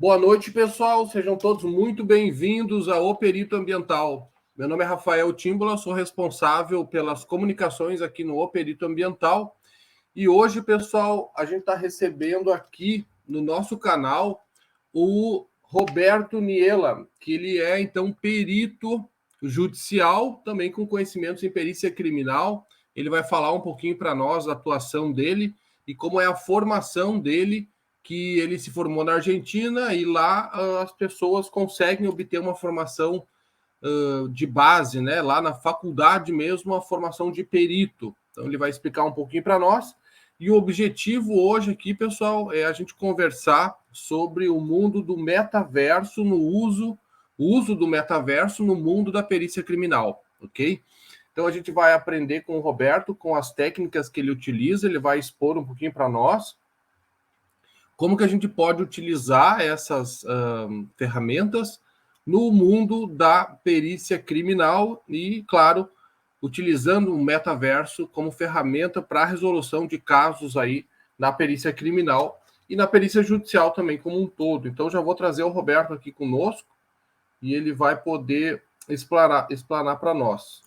Boa noite, pessoal. Sejam todos muito bem-vindos ao Perito Ambiental. Meu nome é Rafael Tímbola, sou responsável pelas comunicações aqui no Perito Ambiental. E hoje, pessoal, a gente está recebendo aqui no nosso canal o Roberto Niela, que ele é, então, perito judicial, também com conhecimentos em perícia criminal. Ele vai falar um pouquinho para nós da atuação dele e como é a formação dele, que ele se formou na Argentina e lá as pessoas conseguem obter uma formação de base, né? Lá na faculdade mesmo, a formação de perito. Então ele vai explicar um pouquinho para nós. E o objetivo hoje aqui, pessoal, é a gente conversar sobre o mundo do metaverso o uso do metaverso no mundo da perícia criminal, ok? Então a gente vai aprender com o Roberto, com as técnicas que ele utiliza, ele vai expor um pouquinho para nós como que a gente pode utilizar essas ferramentas no mundo da perícia criminal e, claro, utilizando o metaverso como ferramenta para a resolução de casos aí na perícia criminal e na perícia judicial também como um todo. Então já vou trazer o Roberto aqui conosco e ele vai poder explanar para nós.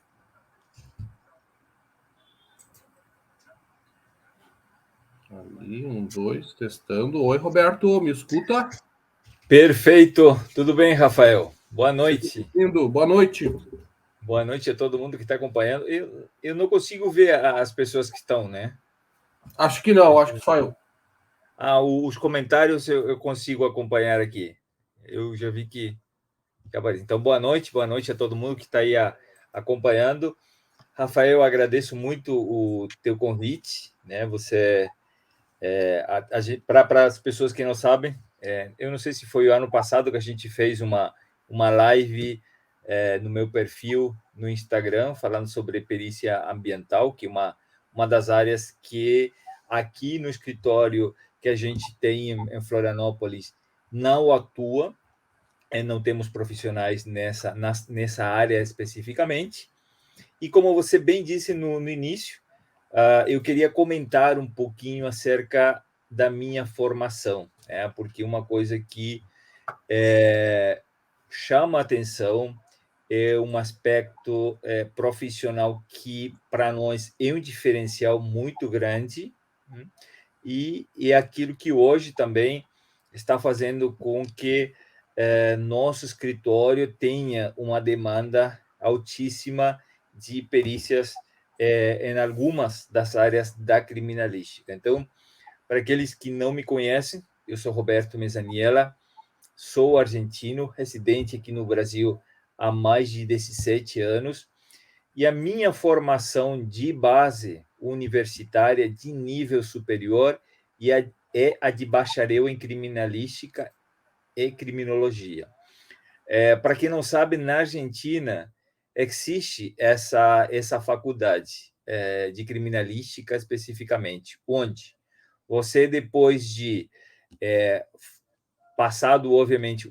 Ali, 1, 2, testando. Oi, Roberto, me escuta? Perfeito. Tudo bem, Rafael? Boa noite. Bem-vindo. Boa noite. Boa noite a todo mundo que está acompanhando. Eu não consigo ver as pessoas que estão, né? Acho que não, acho que só eu. Os comentários eu consigo acompanhar aqui. Eu já vi que... Então, boa noite a todo mundo que está aí acompanhando. Rafael, agradeço muito o teu convite, né? Você... para as pessoas que não sabem, eu não sei se foi o ano passado que a gente fez uma live no meu perfil no Instagram, falando sobre perícia ambiental, que é uma das áreas que aqui no escritório que a gente tem em Florianópolis não atua, não temos profissionais nessa área especificamente. E como você bem disse no início, eu queria comentar um pouquinho acerca da minha formação, né? Porque uma coisa que chama a atenção é um aspecto profissional que, para nós, é um diferencial muito grande, e é aquilo que hoje também está fazendo com que nosso escritório tenha uma demanda altíssima de perícias em algumas das áreas da criminalística. Então, para aqueles que não me conhecem, eu sou Roberto Mezzaniela, sou argentino, residente aqui no Brasil há mais de 17 anos, e a minha formação de base universitária de nível superior é a de bacharel em criminalística e criminologia. Para quem não sabe, na Argentina existe essa faculdade de criminalística especificamente, onde você, depois de passado, obviamente,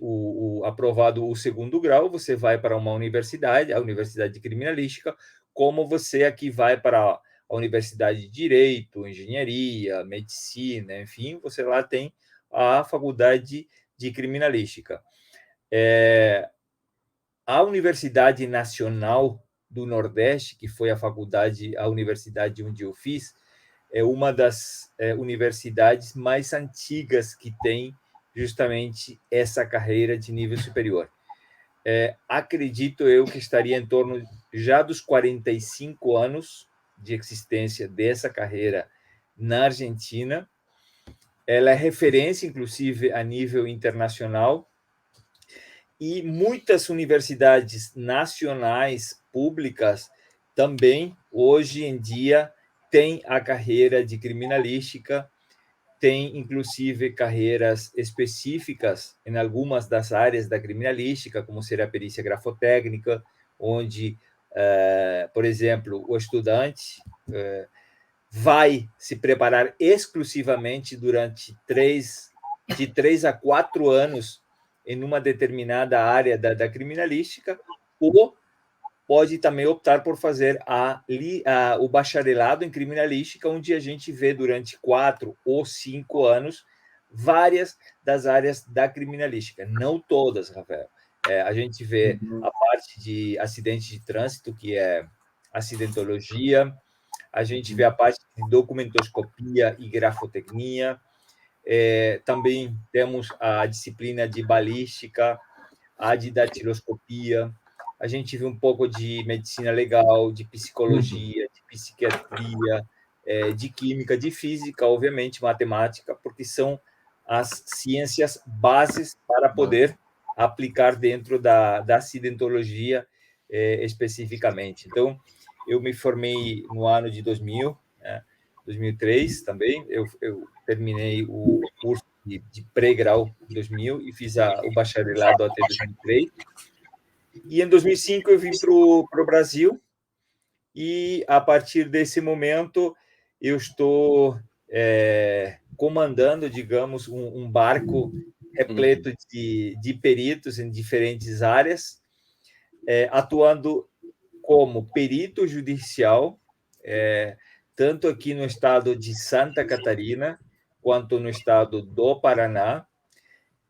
aprovado o segundo grau, você vai para uma universidade, a Universidade de Criminalística, como você aqui vai para a Universidade de Direito, Engenharia, Medicina, enfim, você lá tem a Faculdade de Criminalística. A Universidade Nacional do Nordeste, que foi a universidade onde eu fiz, é uma das universidades mais antigas que tem justamente essa carreira de nível superior. Acredito eu que estaria em torno já dos 45 anos de existência dessa carreira na Argentina. Ela é referência, inclusive, a nível internacional, e muitas universidades nacionais públicas também, hoje em dia, têm a carreira de criminalística, tem, inclusive, carreiras específicas em algumas das áreas da criminalística, como seria a perícia grafotécnica, onde, por exemplo, o estudante vai se preparar exclusivamente durante de 3 a 4 anos em uma determinada área da criminalística, ou pode também optar por fazer o bacharelado em criminalística, onde a gente vê durante 4 ou 5 anos várias das áreas da criminalística, não todas, Rafael. A gente vê a parte de acidente de trânsito, que é acidentologia, a gente vê a parte de documentoscopia e grafotecnia, também temos a disciplina de balística, a de datiloscopia, a gente vê um pouco de medicina legal, de psicologia, de psiquiatria, de química, de física, obviamente, matemática, porque são as ciências bases para poder aplicar dentro da acidentologia especificamente. Então, eu me formei no ano de 2000, 2003 também, eu terminei o curso de pré-grau em 2000 e fiz o bacharelado até 2003. E em 2005 eu vim para o Brasil e, a partir desse momento, eu estou comandando, digamos, um barco repleto de peritos em diferentes áreas, atuando como perito judicial, tanto aqui no estado de Santa Catarina, quanto no estado do Paraná,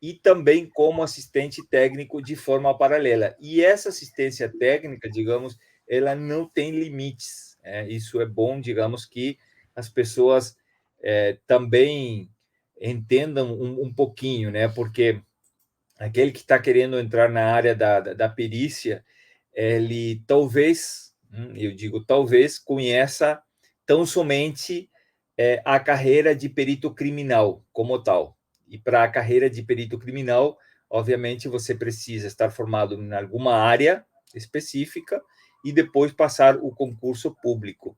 e também como assistente técnico de forma paralela. E essa assistência técnica, digamos, ela não tem limites. Isso é bom, digamos, que as pessoas também entendam um pouquinho, né? Porque aquele que está querendo entrar na área da perícia, ele talvez, eu digo talvez, conheça tão somente a carreira de perito criminal como tal. E para a carreira de perito criminal, obviamente, você precisa estar formado em alguma área específica e depois passar o concurso público.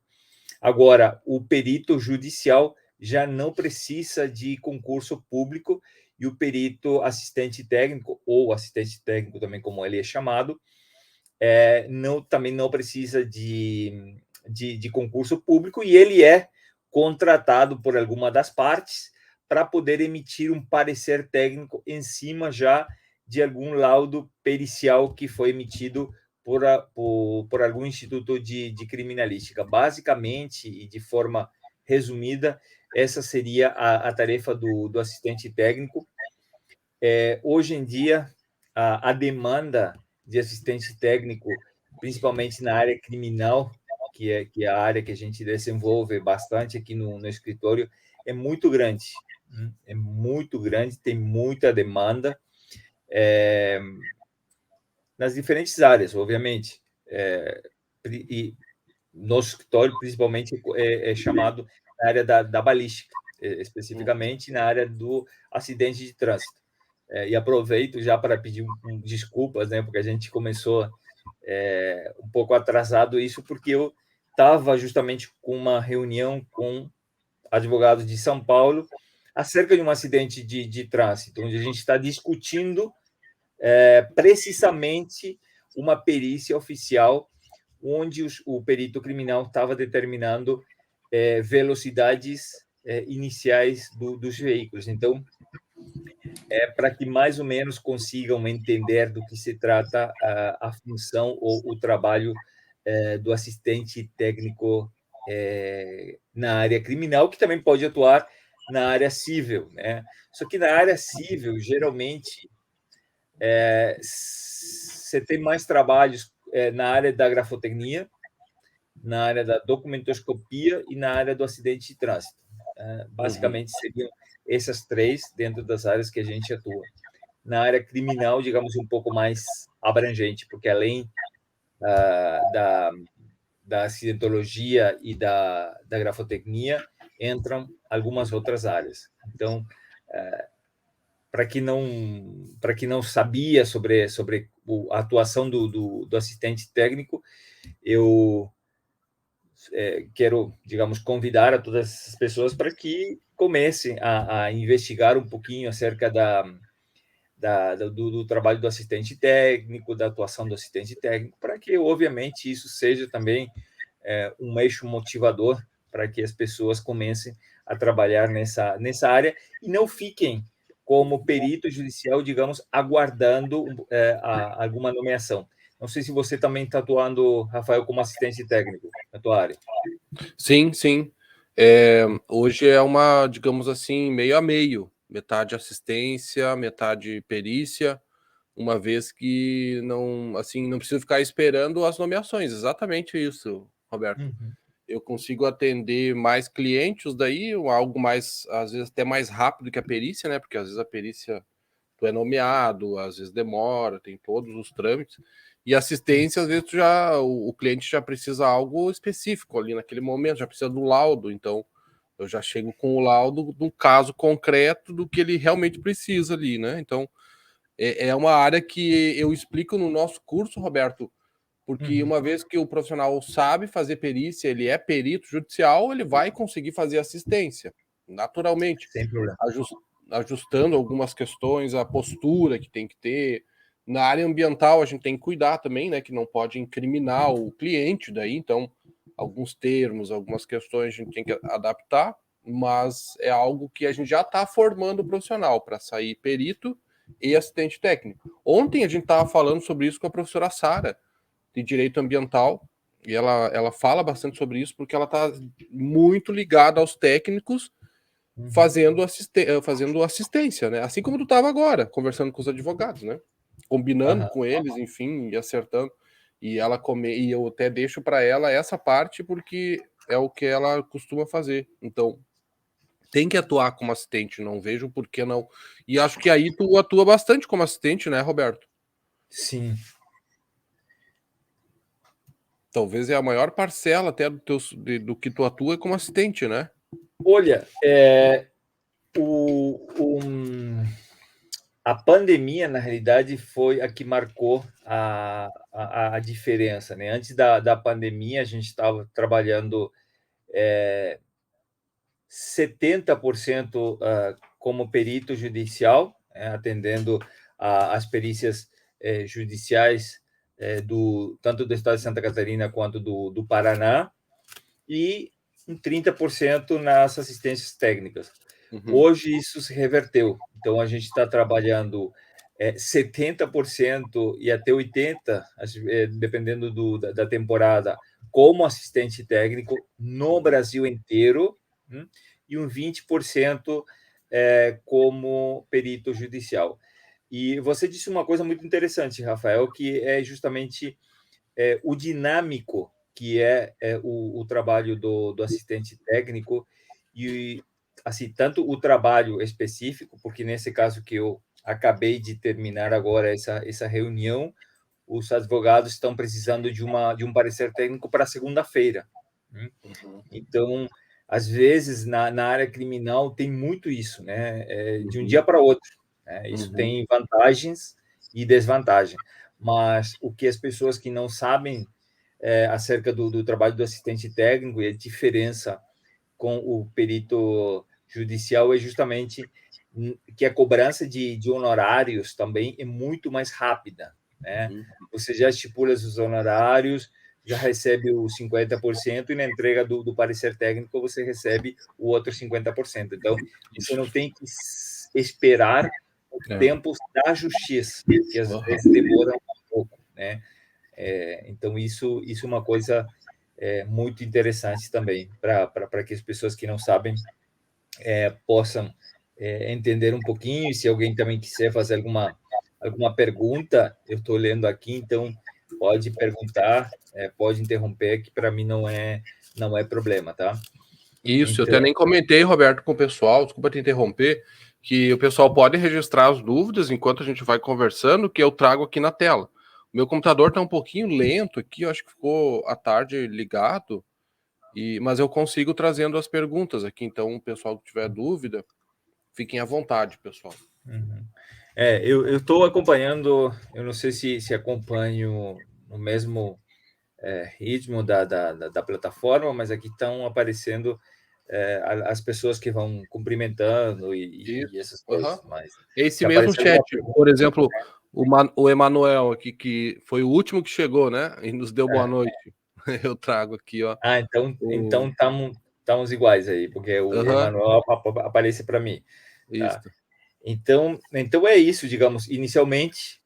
Agora, o perito judicial já não precisa de concurso público e o perito assistente técnico, ou assistente técnico também, como ele é chamado, também não precisa de concurso público e ele é contratado por alguma das partes para poder emitir um parecer técnico em cima já de algum laudo pericial que foi emitido por algum instituto de criminalística. Basicamente, e de forma resumida, essa seria a tarefa do assistente técnico. Hoje em dia, a demanda de assistente técnico, principalmente na área criminal, que é a área que a gente desenvolve bastante aqui no escritório, é muito grande. É muito grande, tem muita demanda nas diferentes áreas, obviamente. E nosso escritório, principalmente, é chamado na área da balística, especificamente na área do acidente de trânsito. E aproveito já para pedir desculpas, né, porque a gente começou um pouco atrasado isso, porque eu estava justamente com uma reunião com advogados de São Paulo acerca de um acidente de trânsito, onde a gente está discutindo precisamente uma perícia oficial, onde o perito criminal estava determinando velocidades iniciais dos veículos. Então, para que mais ou menos consigam entender do que se trata a função ou o trabalho do assistente técnico na área criminal, que também pode atuar na área civil, né? Só que na área civil, geralmente, você tem mais trabalhos na área da grafotecnia, na área da documentoscopia e na área do acidente de trânsito. Basicamente, seriam essas três dentro das áreas que a gente atua. Na área criminal, digamos, um pouco mais abrangente, porque além da acidentologia e da grafotecnia, entram algumas outras áreas. Então, para quem não sabia sobre a atuação do assistente técnico, eu quero, digamos, convidar a todas essas pessoas para que comecem a investigar um pouquinho acerca do trabalho do assistente técnico, da atuação do assistente técnico, para que, obviamente, isso seja também um eixo motivador para que as pessoas comecem a trabalhar nessa área e não fiquem como perito judicial, digamos, aguardando alguma nomeação. Não sei se você também está atuando, Rafael, como assistente técnico na tua área. Sim, sim. Hoje é uma, digamos assim, meio a meio. metade assistência, metade perícia, uma vez que não, assim, não preciso ficar esperando as nomeações. Exatamente isso, Roberto. Uhum. Eu consigo atender mais clientes daí, algo mais, às vezes até mais rápido que a perícia, né? Porque às vezes a perícia tu é nomeado, às vezes demora, tem todos os trâmites. E assistência, às vezes o cliente já precisa algo específico ali naquele momento, já precisa do laudo, então eu já chego com o laudo do caso concreto do que ele realmente precisa ali, né? Então é uma área que eu explico no nosso curso, Roberto, porque uma vez que o profissional sabe fazer perícia, ele é perito judicial, ele vai conseguir fazer assistência, naturalmente, Sem problema. ajustando algumas questões, a postura que tem que ter. Na área ambiental, a gente tem que cuidar também, né, que não pode incriminar o cliente daí, então, alguns termos, algumas questões a gente tem que adaptar, mas é algo que a gente já está formando o profissional para sair perito e assistente técnico. Ontem a gente estava falando sobre isso com a professora Sara, de direito ambiental, e ela fala bastante sobre isso porque ela está muito ligada aos técnicos fazendo assistência, né? Assim como tu estava agora, conversando com os advogados, né? Combinando com eles, enfim, e acertando. E eu até deixo para ela essa parte porque é o que ela costuma fazer. Então, tem que atuar como assistente, não vejo por que não. E acho que aí tu atua bastante como assistente, né, Roberto? Sim. Talvez é a maior parcela até do que tu atua como assistente, né? Olha, o, a pandemia, na realidade, foi a que marcou a diferença. Né? Antes da pandemia, a gente estava trabalhando 70% como perito judicial, atendendo as perícias judiciais tanto do estado de Santa Catarina quanto do Paraná, e 30% nas assistências técnicas. Hoje isso se reverteu, então a gente está trabalhando 70% e até 80%, dependendo da temporada, como assistente técnico no Brasil inteiro, e um 20% como perito judicial. E você disse uma coisa muito interessante, Rafael, que é justamente o dinâmico que é o trabalho do assistente técnico, e assim, tanto o trabalho específico, porque nesse caso que eu acabei de terminar agora essa reunião, os advogados estão precisando de um parecer técnico para segunda-feira. Então, às vezes, na área criminal tem muito isso, né? De um dia para outro. Né? Isso tem vantagens e desvantagens. Mas o que as pessoas que não sabem acerca do trabalho do assistente técnico e a diferença com o perito judicial é justamente que a cobrança de honorários também é muito mais rápida. Né? Você já estipula os honorários, já recebe o 50%, e na entrega do parecer técnico você recebe o outro 50%. Então, você não tem que esperar o tempo da justiça, que às vezes demora um pouco. Né? Então, isso é uma coisa muito interessante também, para que as pessoas que não sabem possam entender um pouquinho. E se alguém também quiser fazer alguma pergunta, eu estou lendo aqui, então pode perguntar, pode interromper, que para mim não é problema, tá? Isso, então, eu até nem comentei, Roberto, com o pessoal, desculpa te interromper, que o pessoal pode registrar as dúvidas enquanto a gente vai conversando, que eu trago aqui na tela. O meu computador está um pouquinho lento aqui, eu acho que ficou à tarde ligado, mas eu consigo trazendo as perguntas aqui, então o pessoal que tiver dúvida, fiquem à vontade, pessoal. Eu estou acompanhando, eu não sei se acompanho no mesmo ritmo da plataforma, mas aqui estão aparecendo as pessoas que vão cumprimentando e essas coisas. Mas esse se mesmo aparecer alguma chat, pergunta, por exemplo, o Emanuel aqui, que foi o último que chegou, né? E nos deu boa noite. Eu trago aqui, ó. Então estamos iguais aí, porque o Emanuel aparece para mim. Tá? Isso. Então é isso, digamos. Inicialmente,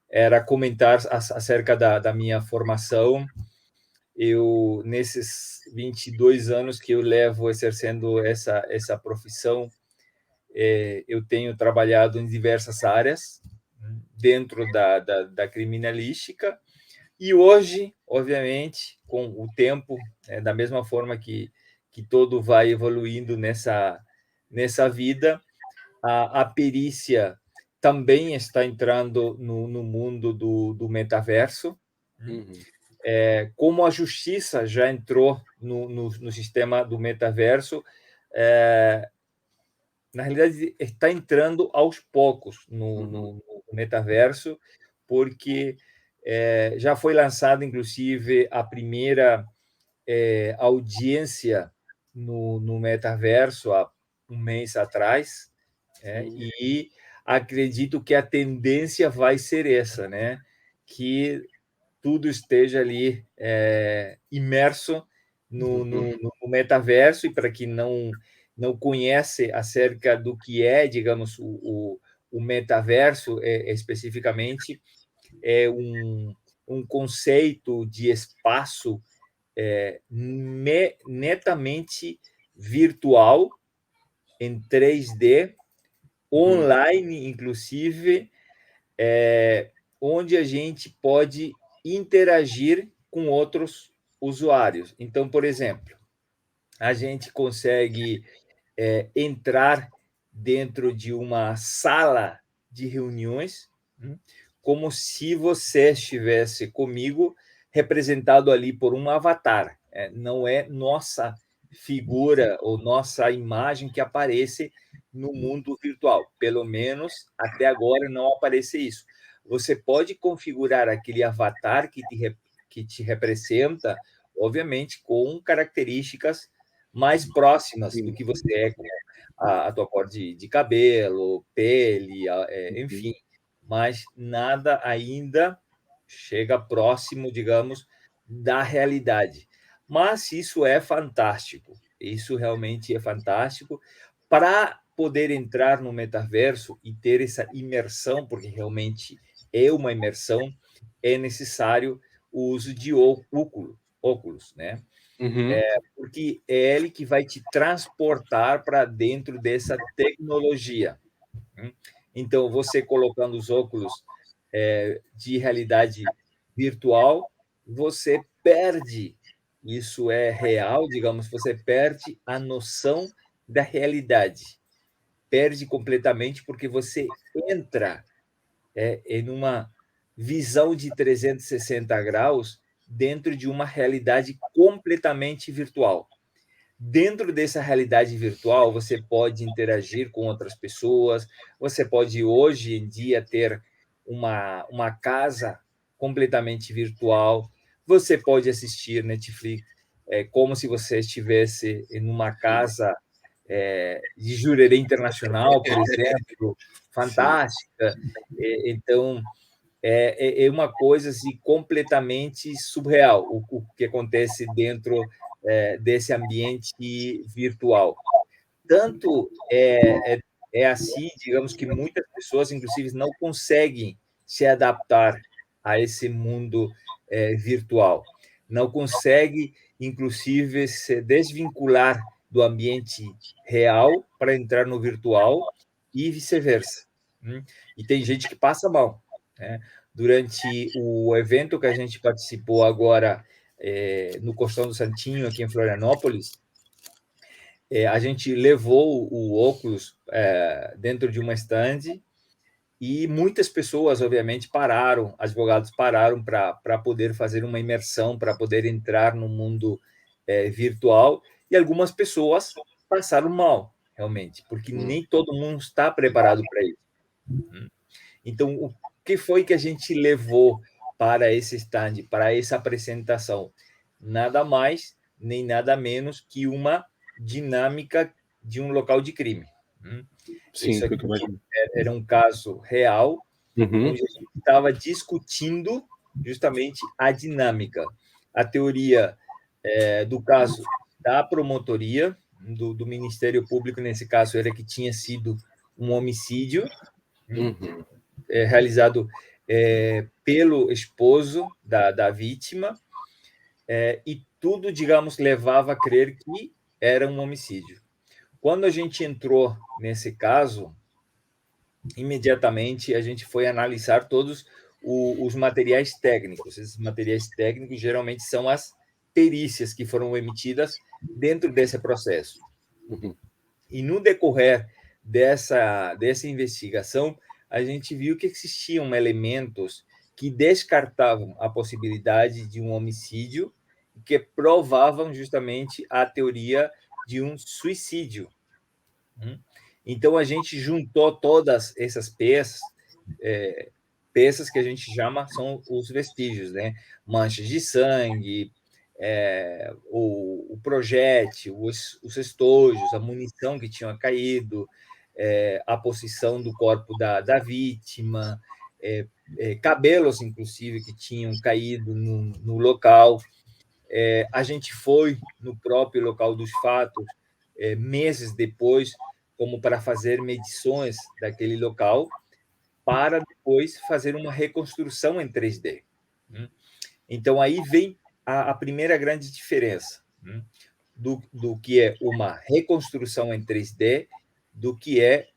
era comentar acerca da minha formação. Eu, nesses 22 anos que eu levo exercendo essa profissão, eu tenho trabalhado em diversas áreas dentro da criminalística, e hoje, obviamente, com o tempo, da mesma forma que todo vai evoluindo nessa vida, a perícia também está entrando no mundo do metaverso. Uhum. Como a justiça já entrou no sistema do metaverso, na realidade, está entrando aos poucos no metaverso, porque já foi lançada, inclusive, a primeira audiência no metaverso há um mês atrás, e acredito que a tendência vai ser essa, né? Que tudo esteja ali imerso no metaverso. E para quem não conhece acerca do que é, digamos, o metaverso especificamente, é um conceito de espaço netamente virtual, em 3D, online, inclusive, onde a gente pode interagir com outros usuários. Então, por exemplo, a gente consegue entrar dentro de uma sala de reuniões, como se você estivesse comigo, representado ali por um avatar. Não é nossa figura ou nossa imagem que aparece no mundo virtual. Pelo menos até agora não aparece isso. Você pode configurar aquele avatar que te representa, obviamente, com características mais próximas do que você é, com a tua cor de cabelo, pele, enfim, mas nada ainda chega próximo, digamos, da realidade. Mas isso é fantástico, isso realmente é fantástico. Para poder entrar no metaverso e ter essa imersão, porque realmente é uma imersão, é necessário o uso de óculos, né? Uhum. Porque é ele que vai te transportar para dentro dessa tecnologia. Então, você colocando os óculos de realidade virtual, você perde, isso é real, digamos, você perde a noção da realidade. Perde completamente, porque você entra em uma visão de 360 graus dentro de uma realidade completamente virtual. Dentro dessa realidade virtual, você pode interagir com outras pessoas, você pode, hoje em dia, ter uma casa completamente virtual, você pode assistir Netflix como se você estivesse em uma casa de Jurerê Internacional, por exemplo, fantástica. Então, é uma coisa assim, completamente surreal o que acontece dentro desse ambiente virtual. Tanto é assim, digamos, que muitas pessoas, inclusive, não conseguem se adaptar a esse mundo virtual. Não conseguem, inclusive, se desvincular do ambiente real para entrar no virtual e vice-versa. E tem gente que passa mal, né? Durante o evento que a gente participou agora no Costão do Santinho, aqui em Florianópolis, a gente levou o óculos dentro de uma estande e muitas pessoas, obviamente, pararam, advogados pararam para poder fazer uma imersão, para poder entrar no mundo virtual, e algumas pessoas passaram mal, realmente, porque nem todo mundo está preparado para isso. Então, o que foi que a gente levou para esse stand, para essa apresentação? Nada mais, nem nada menos que uma dinâmica de um local de crime. Sim, Isso aqui era um caso real, onde a gente estava discutindo justamente a dinâmica, a teoria do caso da promotoria, do Ministério Público, nesse caso, era que tinha sido um homicídio realizado pelo esposo da vítima, e tudo, digamos, levava a crer que era um homicídio. Quando a gente entrou nesse caso, imediatamente a gente foi analisar todos os materiais técnicos. Esses materiais técnicos geralmente são as perícias que foram emitidas dentro desse processo. Uhum. E no decorrer dessa investigação, a gente viu que existiam elementos que descartavam a possibilidade de um homicídio, que provavam justamente a teoria de um suicídio. Então, a gente juntou todas essas peças, peças que a gente chama, são os vestígios, né? Manchas de sangue, o projétil, os estojos, a munição que tinha caído, a posição do corpo da vítima, cabelos, inclusive, que tinham caído no local. A gente foi no próprio local dos fatos, meses depois, como para fazer medições daquele local, para depois fazer uma reconstrução em 3D. Então, aí vem a primeira grande diferença do que é uma reconstrução em 3D, do que é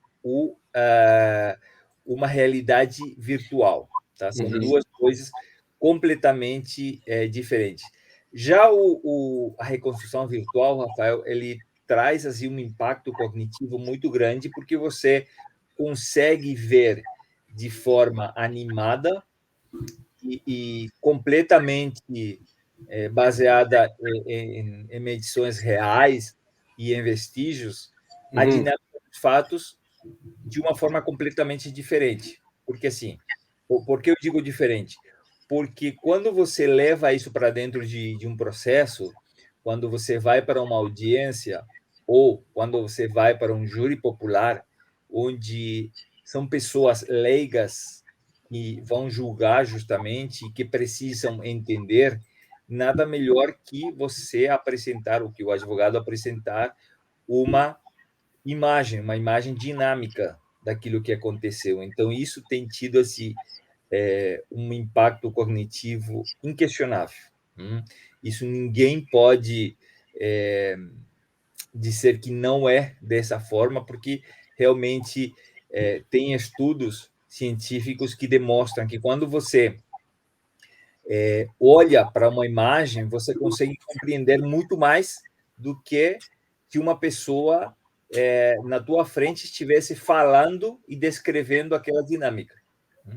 uma realidade virtual. Tá? São duas coisas completamente diferentes. Já a reconstrução virtual, Rafael, ele traz assim, um impacto cognitivo muito grande, porque você consegue ver de forma animada e completamente baseada em medições reais e em vestígios, a dinâmica dos fatos de uma forma completamente diferente. Porque, assim, por que eu digo diferente? Porque quando você leva isso para dentro de um processo, quando você vai para uma audiência ou quando você vai para um júri popular, onde são pessoas leigas que vão julgar justamente e que precisam entender, nada melhor que você apresentar, o que o advogado apresentar, uma imagem dinâmica daquilo que aconteceu. Então, isso tem tido assim, um impacto cognitivo inquestionável. Isso ninguém pode dizer que não é dessa forma, porque realmente tem estudos científicos que demonstram que quando você olha para uma imagem, você consegue compreender muito mais do que uma pessoa na tua frente estivesse falando e descrevendo aquela dinâmica.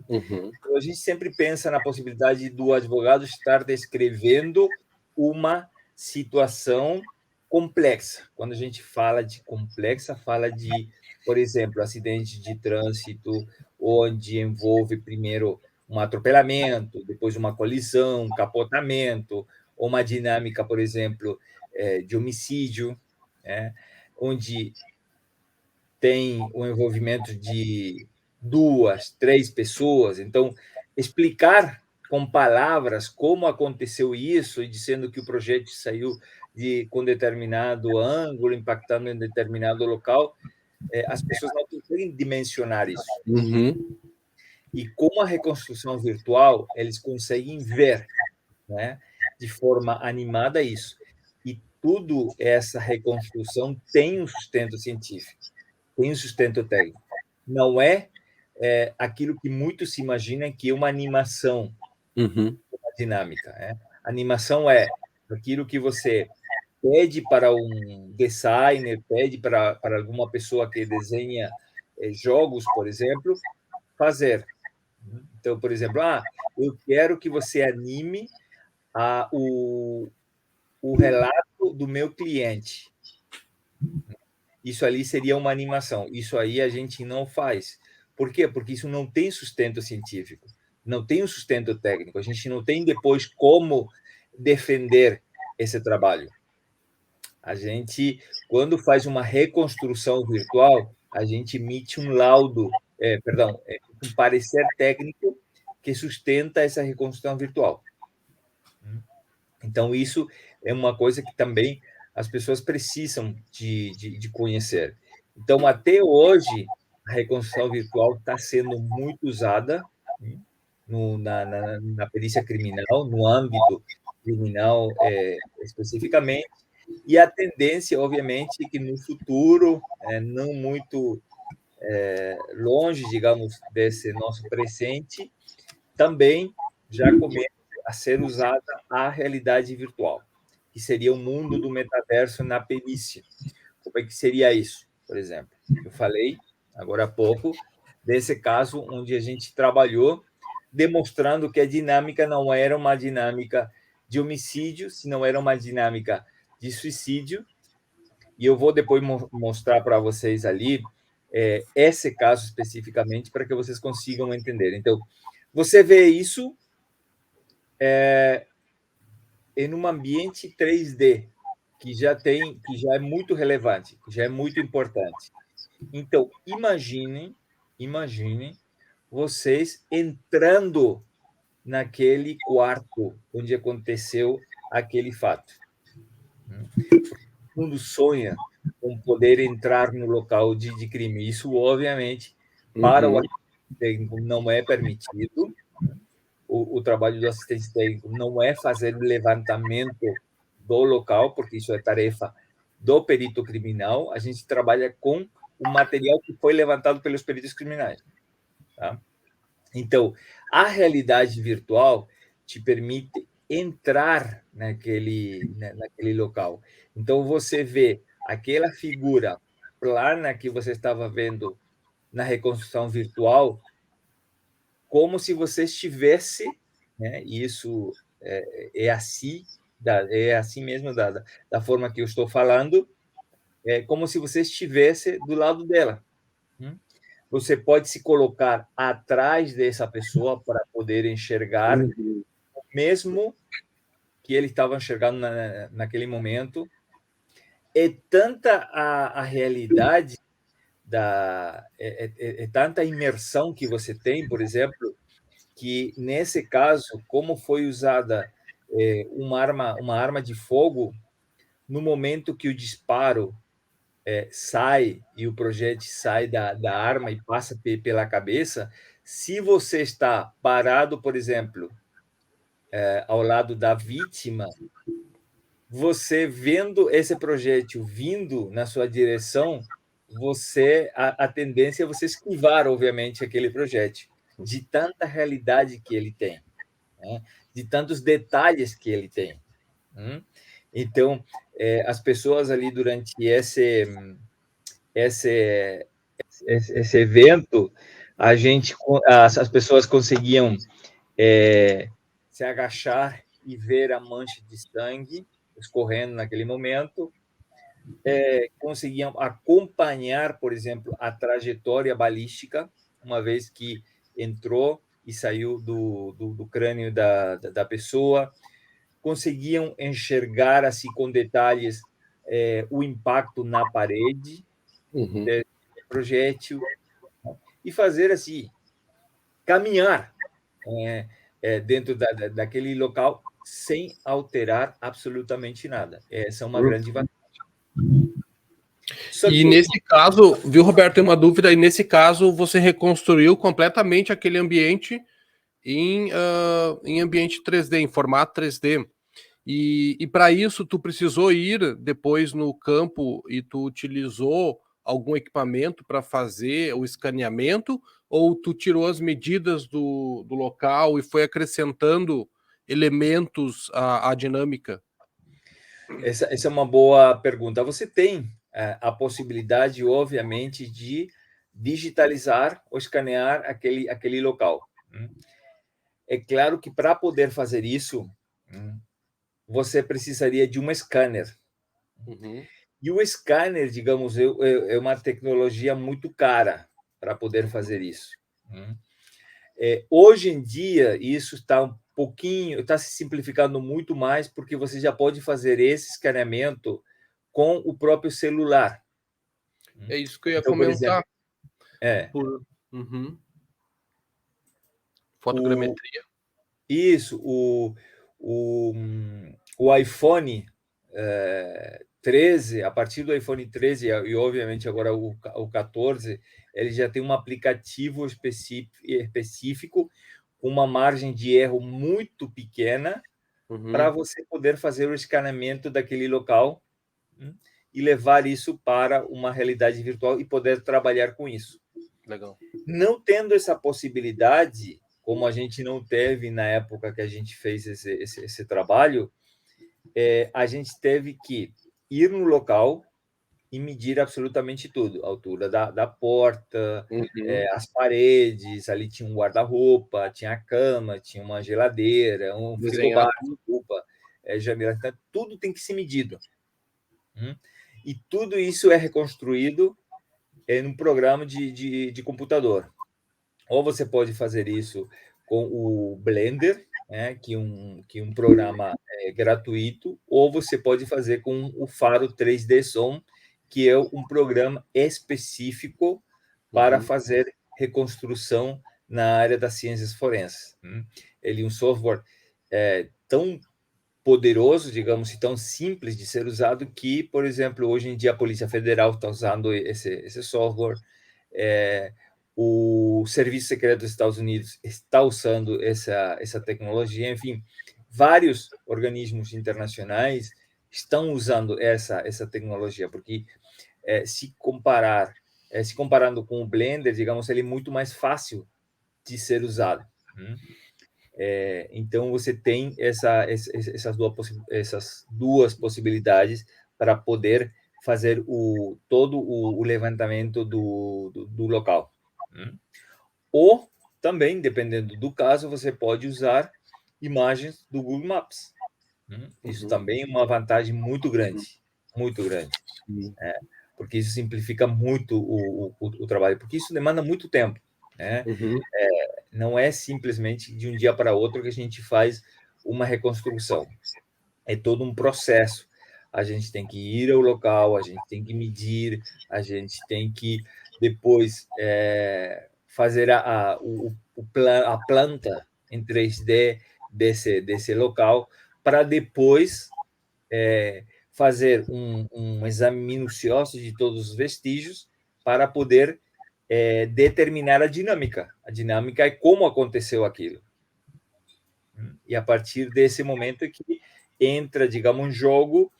Então, a gente sempre pensa na possibilidade do advogado estar descrevendo uma situação complexa. Quando a gente fala de complexa, fala de, por exemplo, acidente de trânsito, onde envolve primeiro um atropelamento, depois uma colisão, um capotamento, ou uma dinâmica, por exemplo, de homicídio, onde tem o envolvimento de 2, 3 pessoas. Então, explicar com palavras como aconteceu isso, e dizendo que o projeto saiu com determinado ângulo, impactando em determinado local, as pessoas não conseguem dimensionar isso. E com a reconstrução virtual, eles conseguem ver, né, de forma animada isso. E tudo essa reconstrução tem um sustento científico, tem um sustento técnico. Não aquilo que muitos se imaginam que é uma animação uma dinâmica. Animação é aquilo que você pede para um designer, pede para alguma pessoa que desenha jogos, por exemplo, fazer. Então, por exemplo, eu quero que você anime o relato do meu cliente. Isso ali seria uma animação. Isso aí a gente não faz. Por quê? Porque isso não tem sustento científico, não tem um sustento técnico. A gente não tem depois como defender esse trabalho. A gente, quando faz uma reconstrução virtual, a gente emite um laudo, um parecer técnico que sustenta essa reconstrução virtual. Então, isso é uma coisa que também as pessoas precisam de conhecer. Então, até hoje, a reconstrução virtual está sendo muito usada na perícia criminal, no âmbito criminal especificamente, E a tendência, obviamente, é que no futuro, não muito longe, digamos, desse nosso presente, também já começa a ser usada a realidade virtual, que seria o mundo do metaverso na perícia. Como é que seria isso, por exemplo? Eu falei, agora há pouco, desse caso onde a gente trabalhou, demonstrando que a dinâmica não era uma dinâmica de homicídio, senão era uma dinâmica de suicídio. E eu vou depois mostrar para vocês ali esse caso especificamente para que vocês consigam entender. Então, você vê isso em um ambiente 3D que já é muito relevante, que já é muito importante. Então, imaginem vocês entrando naquele quarto onde aconteceu aquele fato. Todo mundo sonha com poder entrar no local de crime. Isso, obviamente, para o assistente técnico não é permitido. O trabalho do assistente técnico não é fazer o levantamento do local, porque isso é tarefa do perito criminal. A gente trabalha com o material que foi levantado pelos peritos criminais. Tá? Então, a realidade virtual te permite entrar naquele local. Então, você vê aquela figura plana que você estava vendo na reconstrução virtual, como se você estivesse, né? Isso é assim mesmo, da forma que eu estou falando, é como se você estivesse do lado dela. Você pode se colocar atrás dessa pessoa para poder enxergar o mesmo que ele estava enxergando naquele momento. É tanta a realidade, é tanta imersão que você tem, por exemplo, que nesse caso, como foi usada uma arma de fogo, no momento que o disparo sai e o projétil sai da arma e passa pela cabeça, se você está parado, por exemplo, ao lado da vítima, você vendo esse projétil vindo na sua direção, a tendência é você esquivar, obviamente, aquele projétil, de tanta realidade que ele tem, né? De tantos detalhes que ele tem. Então, as pessoas ali durante esse evento, as pessoas conseguiam se agachar e ver a mancha de sangue escorrendo naquele momento, conseguiam acompanhar, por exemplo, a trajetória balística, uma vez que entrou e saiu do crânio da pessoa, conseguiam enxergar assim com detalhes o impacto na parede do projétil e fazer assim caminhar dentro daquele local sem alterar absolutamente nada. Essa é uma grande vantagem. E nesse caso, viu, Roberto, tem uma dúvida, e nesse caso você reconstruiu completamente aquele ambiente em ambiente 3D, em formato 3D. E para isso, tu precisou ir depois no campo e tu utilizou algum equipamento para fazer o escaneamento, ou tu tirou as medidas do local e foi acrescentando elementos à dinâmica? Essa é uma boa pergunta. Você tem a possibilidade, obviamente, de digitalizar ou escanear aquele local. É claro que para poder fazer isso, você precisaria de um scanner. E o scanner, digamos, é uma tecnologia muito cara para poder fazer isso. Hoje em dia, isso está está se simplificando muito mais, porque você já pode fazer esse escaneamento com o próprio celular. É isso que eu ia então, comentar. Por exemplo, fotogrametria. Isso, o iPhone 13, a partir do iPhone 13 e obviamente agora o 14, ele já tem um aplicativo específico com uma margem de erro muito pequena para você poder fazer o escaneamento daquele local e levar isso para uma realidade virtual e poder trabalhar com isso. Legal. Não tendo essa possibilidade, como a gente não teve na época que a gente fez esse trabalho, a gente teve que ir no local e medir absolutamente tudo, a altura da porta, as paredes, ali tinha um guarda-roupa, tinha a cama, tinha uma geladeira, um frigobar, desculpa, janela, então, tudo tem que ser medido. E tudo isso é reconstruído num programa de computador. Ou você pode fazer isso com o Blender, né, que um programa gratuito, ou você pode fazer com o Faro 3D Som, que é um programa específico para fazer reconstrução na área das ciências forenses. Ele é um software tão poderoso, digamos, e tão simples de ser usado que, por exemplo, hoje em dia a Polícia Federal está usando esse software, o Serviço Secreto dos Estados Unidos está usando essa tecnologia, enfim, vários organismos internacionais estão usando essa tecnologia, porque se comparando com o Blender, digamos, ele é muito mais fácil de ser usado. Então, você tem essas duas possibilidades para poder fazer todo o levantamento do local. Ou, também, dependendo do caso, você pode usar imagens do Google Maps. Isso também é uma vantagem muito grande, porque isso simplifica muito o trabalho, porque isso demanda muito tempo, né? Não é simplesmente de um dia para outro que a gente faz uma reconstrução. É todo um processo. A gente tem que ir ao local, a gente tem que medir, a gente tem que depois fazer a planta em 3D desse local, para depois fazer um exame minucioso de todos os vestígios para poder determinar a dinâmica. A dinâmica é como aconteceu aquilo. E a partir desse momento é que entra, digamos, em jogo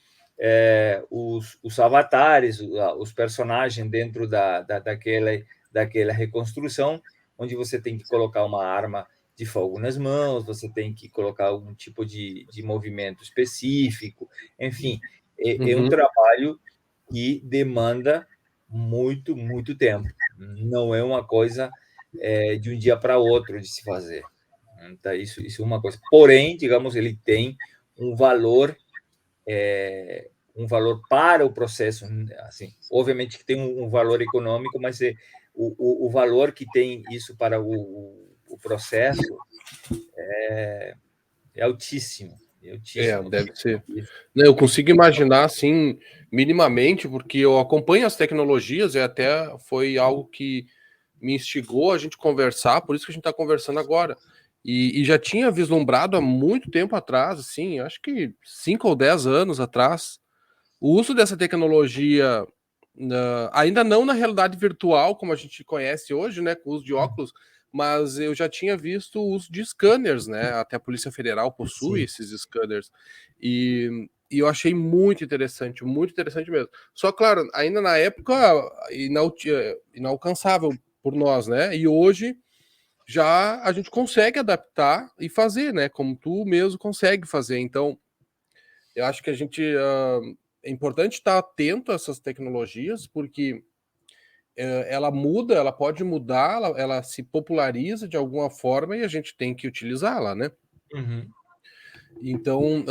os avatares, os personagens dentro daquela reconstrução, onde você tem que colocar uma arma de fogo nas mãos, você tem que colocar algum tipo de movimento específico, enfim, é um trabalho que demanda muito, muito tempo. Não é uma coisa de um dia para outro de se fazer. Então, isso é uma coisa. Porém, digamos, ele tem um valor para o processo. Assim, obviamente que tem um valor econômico, mas o valor que tem isso para o processo é altíssimo. Deve ser. Eu consigo imaginar, assim, minimamente, porque eu acompanho as tecnologias e até foi algo que me instigou a gente conversar, por isso que a gente está conversando agora. E já tinha vislumbrado há muito tempo atrás, assim, acho que 5 ou 10 anos atrás, o uso dessa tecnologia, ainda não na realidade virtual, como a gente conhece hoje, né, com o uso de óculos, mas eu já tinha visto o uso de scanners, né? Até a Polícia Federal possui esses scanners. E eu achei muito interessante mesmo. Só, claro, ainda na época inalcançável por nós, né? E hoje já a gente consegue adaptar e fazer, né? Como tu mesmo consegue fazer. Então, eu acho que a gente é importante estar atento a essas tecnologias, porque ela muda, ela pode mudar, ela se populariza de alguma forma e a gente tem que utilizá-la, né? Então,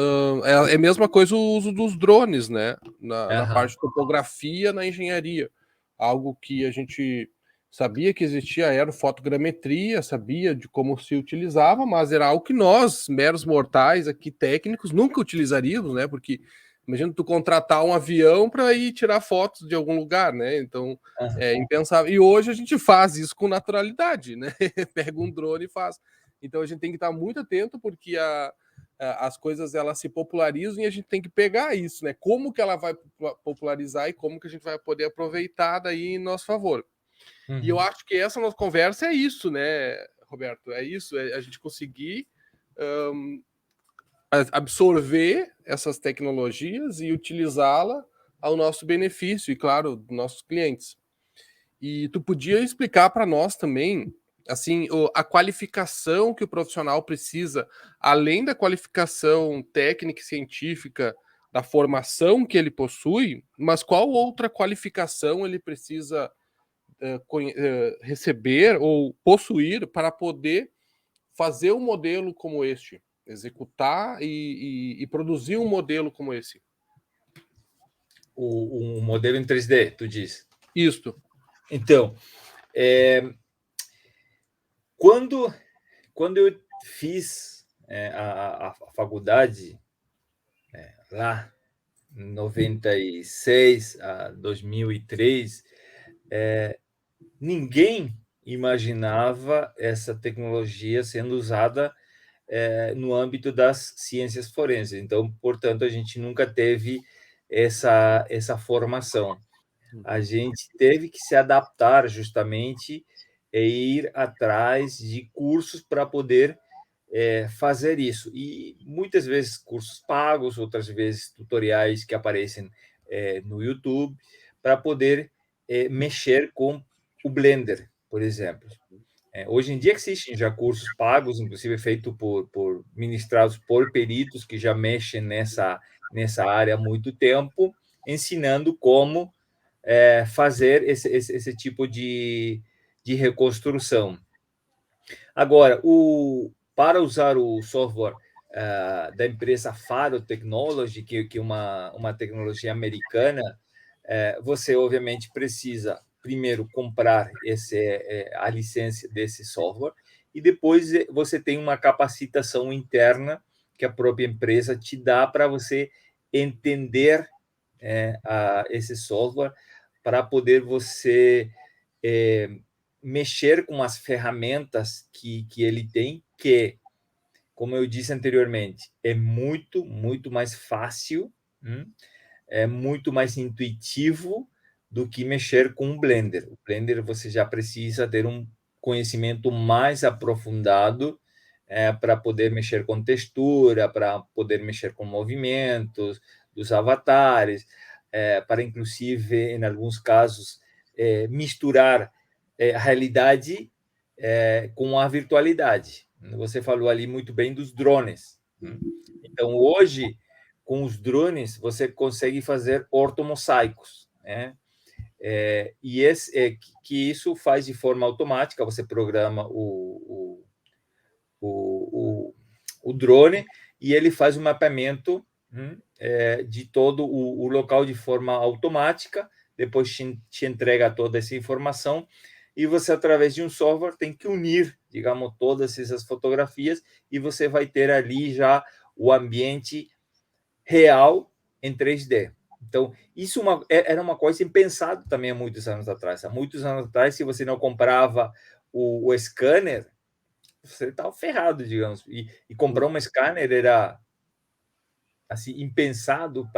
é a mesma coisa o uso dos drones, né? Na parte de topografia, na engenharia. Algo que a gente sabia que existia aerofotogrametria, sabia de como se utilizava, mas era algo que nós, meros mortais aqui, técnicos, nunca utilizaríamos, né? Porque imagina tu contratar um avião para ir tirar fotos de algum lugar, né? Então, é impensável. E hoje a gente faz isso com naturalidade, né? Pega um drone e faz. Então, a gente tem que estar muito atento, porque as coisas elas se popularizam e a gente tem que pegar isso, né? Como que ela vai popularizar e como que a gente vai poder aproveitar daí em nosso favor. E eu acho que essa nossa conversa é isso, né, Roberto? É isso, é a gente conseguir absorver essas tecnologias e utilizá-la ao nosso benefício e, claro, dos nossos clientes. E tu podia explicar para nós também, assim, a qualificação que o profissional precisa, além da qualificação técnica e científica, da formação que ele possui, mas qual outra qualificação ele precisa receber ou possuir para poder fazer um modelo como este, executar e produzir um modelo como esse? Um modelo em 3D, tu diz? Isto. Então, quando eu fiz a faculdade, lá em 96 a 2003, ninguém imaginava essa tecnologia sendo usada no âmbito das ciências forenses. Então, portanto, a gente nunca teve essa formação. A gente teve que se adaptar justamente e ir atrás de cursos para poder fazer isso. E muitas vezes cursos pagos, outras vezes tutoriais que aparecem no YouTube, para poder mexer com o Blender, por exemplo. Hoje em dia existem já cursos pagos, inclusive feitos ministrados por peritos que já mexem nessa área há muito tempo, ensinando como fazer esse tipo de reconstrução. Agora, para usar o software da empresa Faro Technology, que é uma tecnologia americana, você obviamente precisa primeiro comprar a licença desse software e depois você tem uma capacitação interna que a própria empresa te dá para você entender esse software, para poder você mexer com as ferramentas que ele tem, que, como eu disse anteriormente, é muito, muito mais fácil, é muito mais intuitivo do que mexer com o Blender. O Blender você já precisa ter um conhecimento mais aprofundado para poder mexer com textura, para poder mexer com movimentos dos avatares, para inclusive, em alguns casos, misturar a realidade com a virtualidade. Você falou ali muito bem dos drones. Então, hoje, com os drones, você consegue fazer ortomosaicos, né? Que isso faz de forma automática, você programa o drone e ele faz o mapeamento de todo o local de forma automática, depois te entrega toda essa informação e você, através de um software, tem que unir, digamos, todas essas fotografias e você vai ter ali já o ambiente real em 3D. Então, isso era uma coisa impensada também há muitos anos atrás. Há muitos anos atrás, se você não comprava o scanner, você estava ferrado, digamos. E comprar um scanner era assim impensado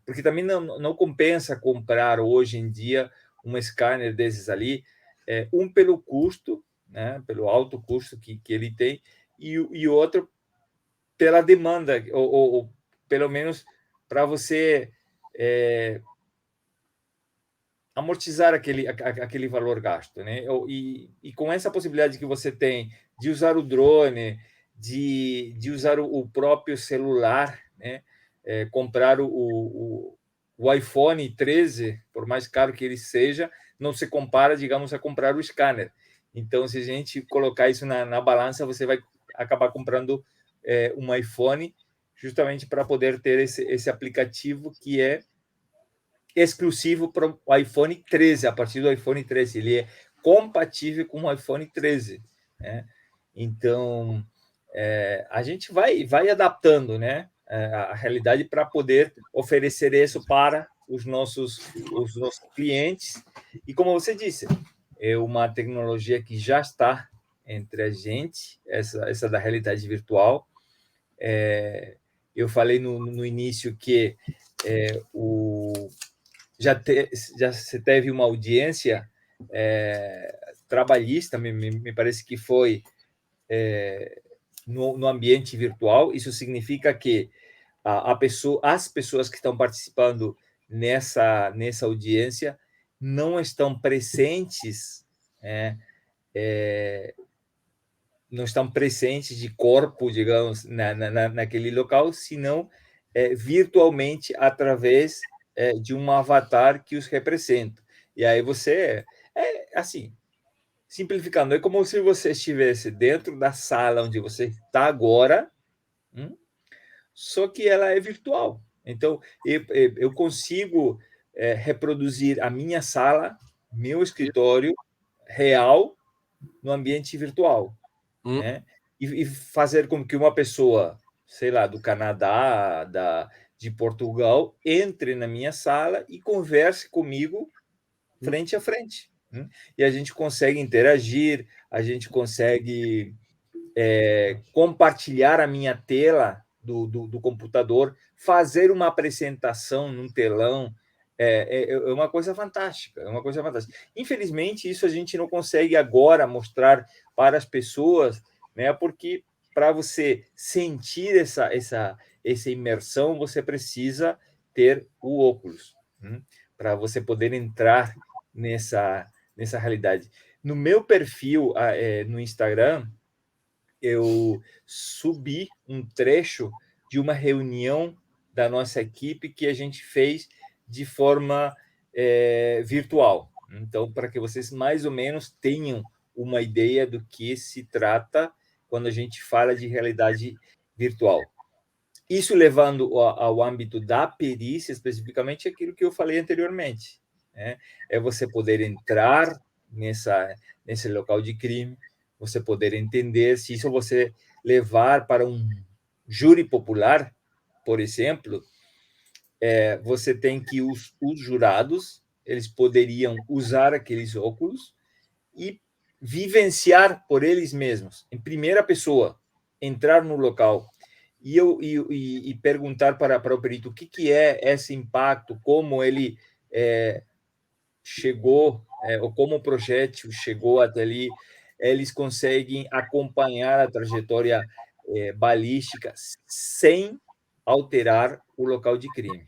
porque também não compensa comprar hoje em dia um scanner desses ali, pelo custo, né, pelo alto custo que ele tem, e outro pela demanda, ou pelo menos para você amortizar aquele valor gasto, né? E com essa possibilidade que você tem de usar o drone, de usar o próprio celular, né? Comprar o iPhone 13, por mais caro que ele seja, não se compara, digamos, a comprar o scanner. Então, se a gente colocar isso na balança, você vai acabar comprando um iPhone justamente para poder ter esse aplicativo que é exclusivo para o iPhone 13, a partir do iPhone 13. Ele é compatível com o iPhone 13. Né? Então, a gente vai adaptando, né, a realidade para poder oferecer isso para os nossos clientes. E, como você disse, é uma tecnologia que já está entre a gente, essa da realidade virtual. Eu falei no início que já se teve uma audiência trabalhista, me parece que foi no ambiente virtual. Isso significa que as pessoas que estão participando nessa audiência não estão presentes, não estão presentes de corpo, digamos, naquele local, senão virtualmente através de um avatar que os representa. E aí você, assim, simplificando, é como se você estivesse dentro da sala onde você está agora, só que ela é virtual. Então, eu consigo reproduzir a minha sala, meu escritório real, no ambiente virtual, né? E fazer com que uma pessoa, sei lá, do Canadá, de Portugal, entre na minha sala e converse comigo frente a frente. E a gente consegue interagir, a gente consegue compartilhar a minha tela do computador, fazer uma apresentação num telão, é uma coisa fantástica, é uma coisa fantástica. Infelizmente, isso a gente não consegue agora mostrar para as pessoas, né? Porque para você sentir essa imersão, você precisa ter o óculos, para você poder entrar nessa realidade. No meu perfil no Instagram, eu subi um trecho de uma reunião da nossa equipe que a gente fez de forma virtual. Então, para que vocês mais ou menos tenham uma ideia do que se trata quando a gente fala de realidade virtual. Isso levando ao âmbito da perícia, especificamente aquilo que eu falei anteriormente, né? É você poder entrar nesse local de crime, você poder entender se isso você levar para um júri popular, por exemplo, você tem que os jurados eles poderiam usar aqueles óculos e vivenciar por eles mesmos, em primeira pessoa, entrar no local e perguntar para o perito o que é esse impacto, como ele chegou, ou como o projétil chegou até ali. Eles conseguem acompanhar a trajetória balística sem alterar o local de crime.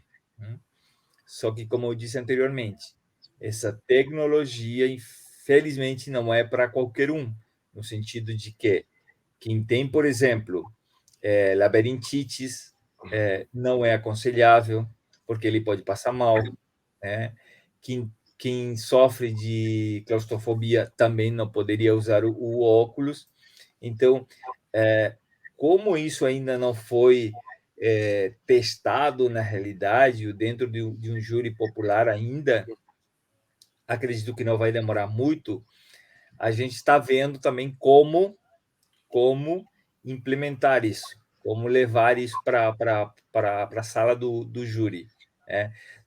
Só que, como eu disse anteriormente, essa tecnologia, infelizmente, não é para qualquer um, no sentido de que quem tem, por exemplo, labirintite, não é aconselhável, porque ele pode passar mal, né? Quem sofre de claustrofobia também não poderia usar o óculos. Então, como isso ainda não foi testado na realidade, dentro de um júri popular ainda, acredito que não vai demorar muito, a gente está vendo também como implementar isso, como levar isso para a sala do júri.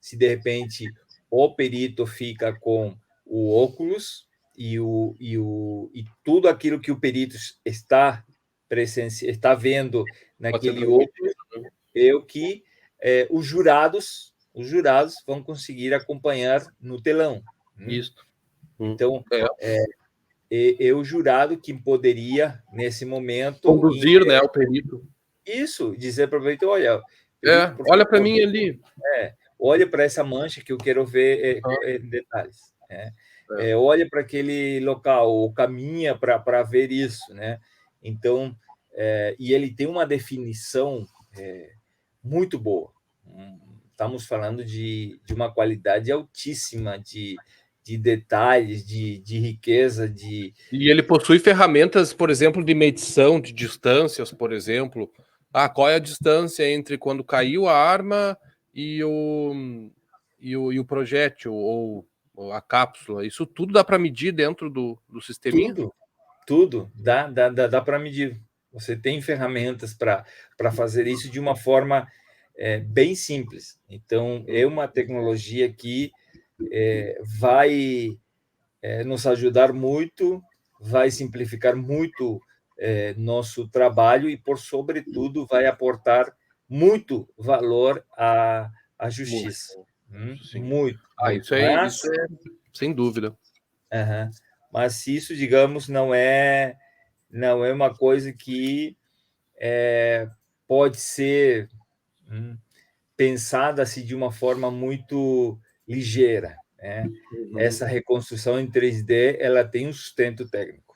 Se de repente o perito fica com o óculos e tudo aquilo que o perito está vendo naquele óculos, é o que os jurados vão conseguir acompanhar no telão. Isso. Então, o jurado que poderia, nesse momento... Conduzir, né, o perito. Isso, dizer para o perito, olha... Perito, olha para mim ali. Olha para essa mancha que eu quero ver em detalhes. Olha para aquele local, ou caminha para ver isso, né? Então, e ele tem uma definição muito boa. Estamos falando de uma qualidade altíssima de detalhes, de riqueza, E ele possui ferramentas, por exemplo, de medição de distâncias, por exemplo. Qual é a distância entre quando caiu a arma e o projétil, ou a cápsula? Isso tudo dá para medir dentro do sisteminha? Tudo. Dá para medir. Você tem ferramentas para fazer isso de uma forma bem simples. Então, é uma tecnologia que vai nos ajudar muito, vai simplificar muito nosso trabalho e, por sobretudo, vai aportar muito valor à justiça. Muito. Isso é sem dúvida. Mas isso, digamos, não é uma coisa que pode ser pensada assim, de uma forma muito ligeira, né? Essa reconstrução em 3D ela tem um sustento técnico,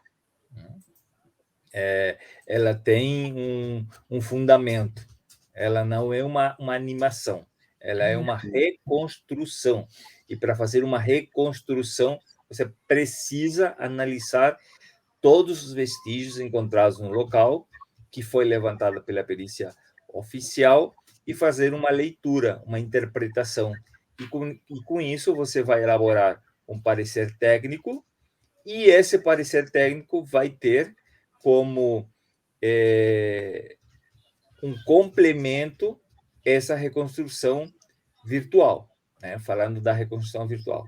ela tem um fundamento, ela não é uma animação, ela é uma reconstrução. E para fazer uma reconstrução, você precisa analisar todos os vestígios encontrados no local, que foi levantada pela perícia oficial, e fazer uma leitura, uma interpretação. E com isso, você vai elaborar um parecer técnico, e esse parecer técnico vai ter como um complemento essa reconstrução virtual, né? Falando da reconstrução virtual.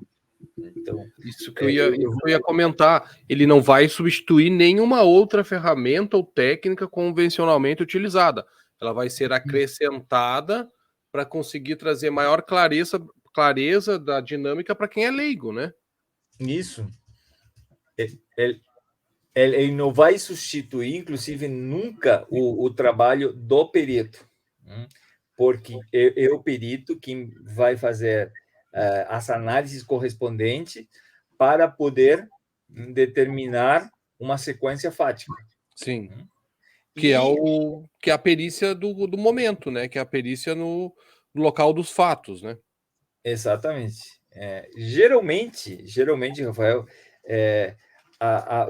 Então, isso que eu ia comentar. Ele não vai substituir nenhuma outra ferramenta ou técnica convencionalmente utilizada. Ela vai ser acrescentada para conseguir trazer maior clareza da dinâmica para quem é leigo, né? Isso. Ele não vai substituir, inclusive, nunca o trabalho do perito, porque é o perito quem vai fazer as análises correspondentes para poder determinar uma sequência fática. Sim. Que é a perícia do momento, né? Que é a perícia no local dos fatos, né? Exatamente. Geralmente, Rafael,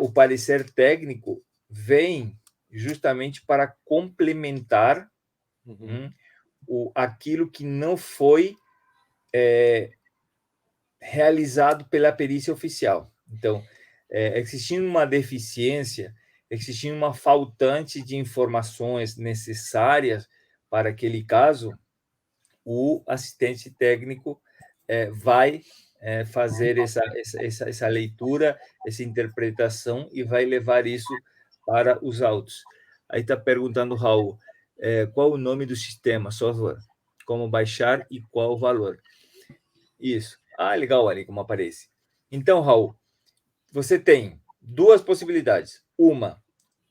o parecer técnico vem justamente para complementar aquilo que não foi realizado pela perícia oficial. Então, existindo uma deficiência, existindo uma faltante de informações necessárias para aquele caso, o assistente técnico vai fazer essa leitura, essa interpretação e vai levar isso para os autos. Aí está perguntando, Raul, qual o nome do sistema, software, como baixar e qual o valor. Isso. Ah, legal ali como aparece. Então, Raul, você tem duas possibilidades. Uma,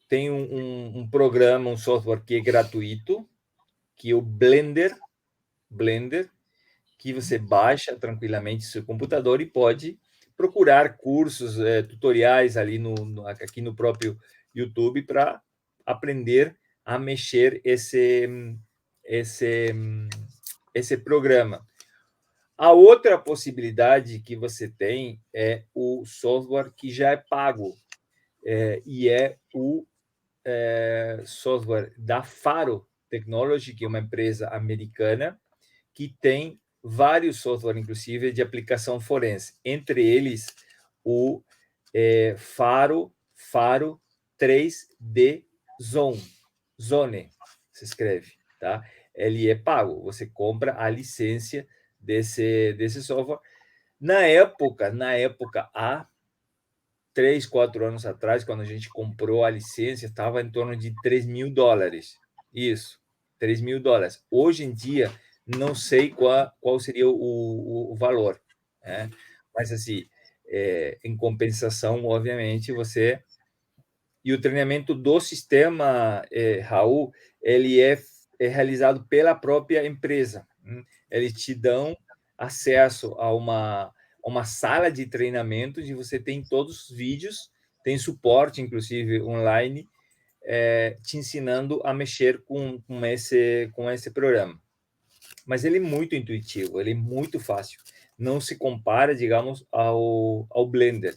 tem um programa, um software que é gratuito, que é o Blender, que você baixa tranquilamente no seu computador e pode procurar cursos, tutoriais ali aqui no próprio YouTube para aprender a mexer esse programa. A outra possibilidade que você tem é o software que já é pago, e é o software da Faro Technology, que é uma empresa americana, que tem vários softwares, inclusive, de aplicação forense. Entre eles, o Faro 3D Zone, se escreve, tá? Ele é pago, você compra a licença desse software. Na época, há 3, 4 anos atrás, quando a gente comprou a licença, estava em torno de $3.000. Isso, $3.000. Hoje em dia, não sei qual seria o valor, né? Mas, assim, em compensação, obviamente, você... E o treinamento do sistema, Raul, ele é realizado pela própria empresa. Eles te dão acesso a uma sala de treinamento onde você tem todos os vídeos, tem suporte, inclusive, online, te ensinando a mexer com esse programa. Mas ele é muito intuitivo, ele é muito fácil. Não se compara, digamos, ao Blender.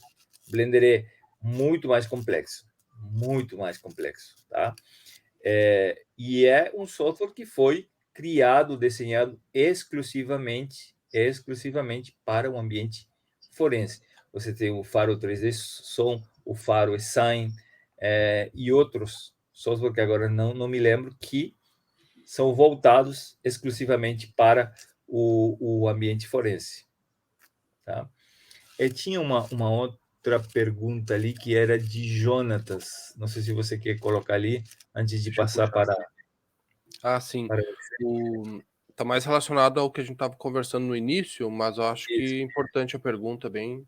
O Blender é muito mais complexo, tá? E é um software que foi criado, desenhado exclusivamente para o ambiente forense. Você tem o Faro 3D Som, o Faro Sign, e outros software que agora não me lembro, que são voltados exclusivamente para o ambiente forense. Tá? E tinha uma outra pergunta ali que era de Jonatas. Não sei se você quer colocar ali antes de passar para... Ah, sim. Está mais relacionado ao que a gente estava conversando no início, mas eu acho que é importante a pergunta, bem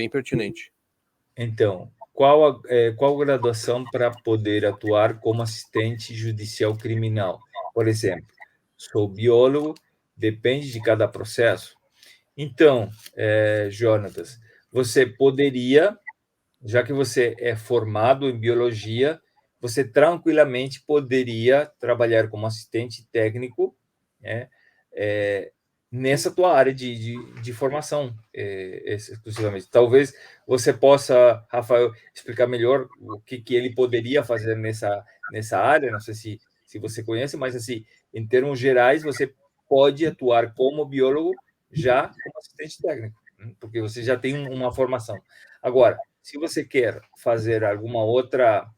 pertinente. Então, qual graduação para poder atuar como assistente judicial criminal? Por exemplo, sou biólogo, depende de cada processo. Então, Jonatas, você poderia, já que você é formado em biologia, você tranquilamente poderia trabalhar como assistente técnico, né, nessa tua área de formação, exclusivamente. Talvez você possa, Rafael, explicar melhor o que ele poderia fazer nessa área, não sei se você conhece, mas, assim, em termos gerais, você pode atuar como biólogo já como assistente técnico, porque você já tem uma formação. Agora, se você quer fazer alguma outra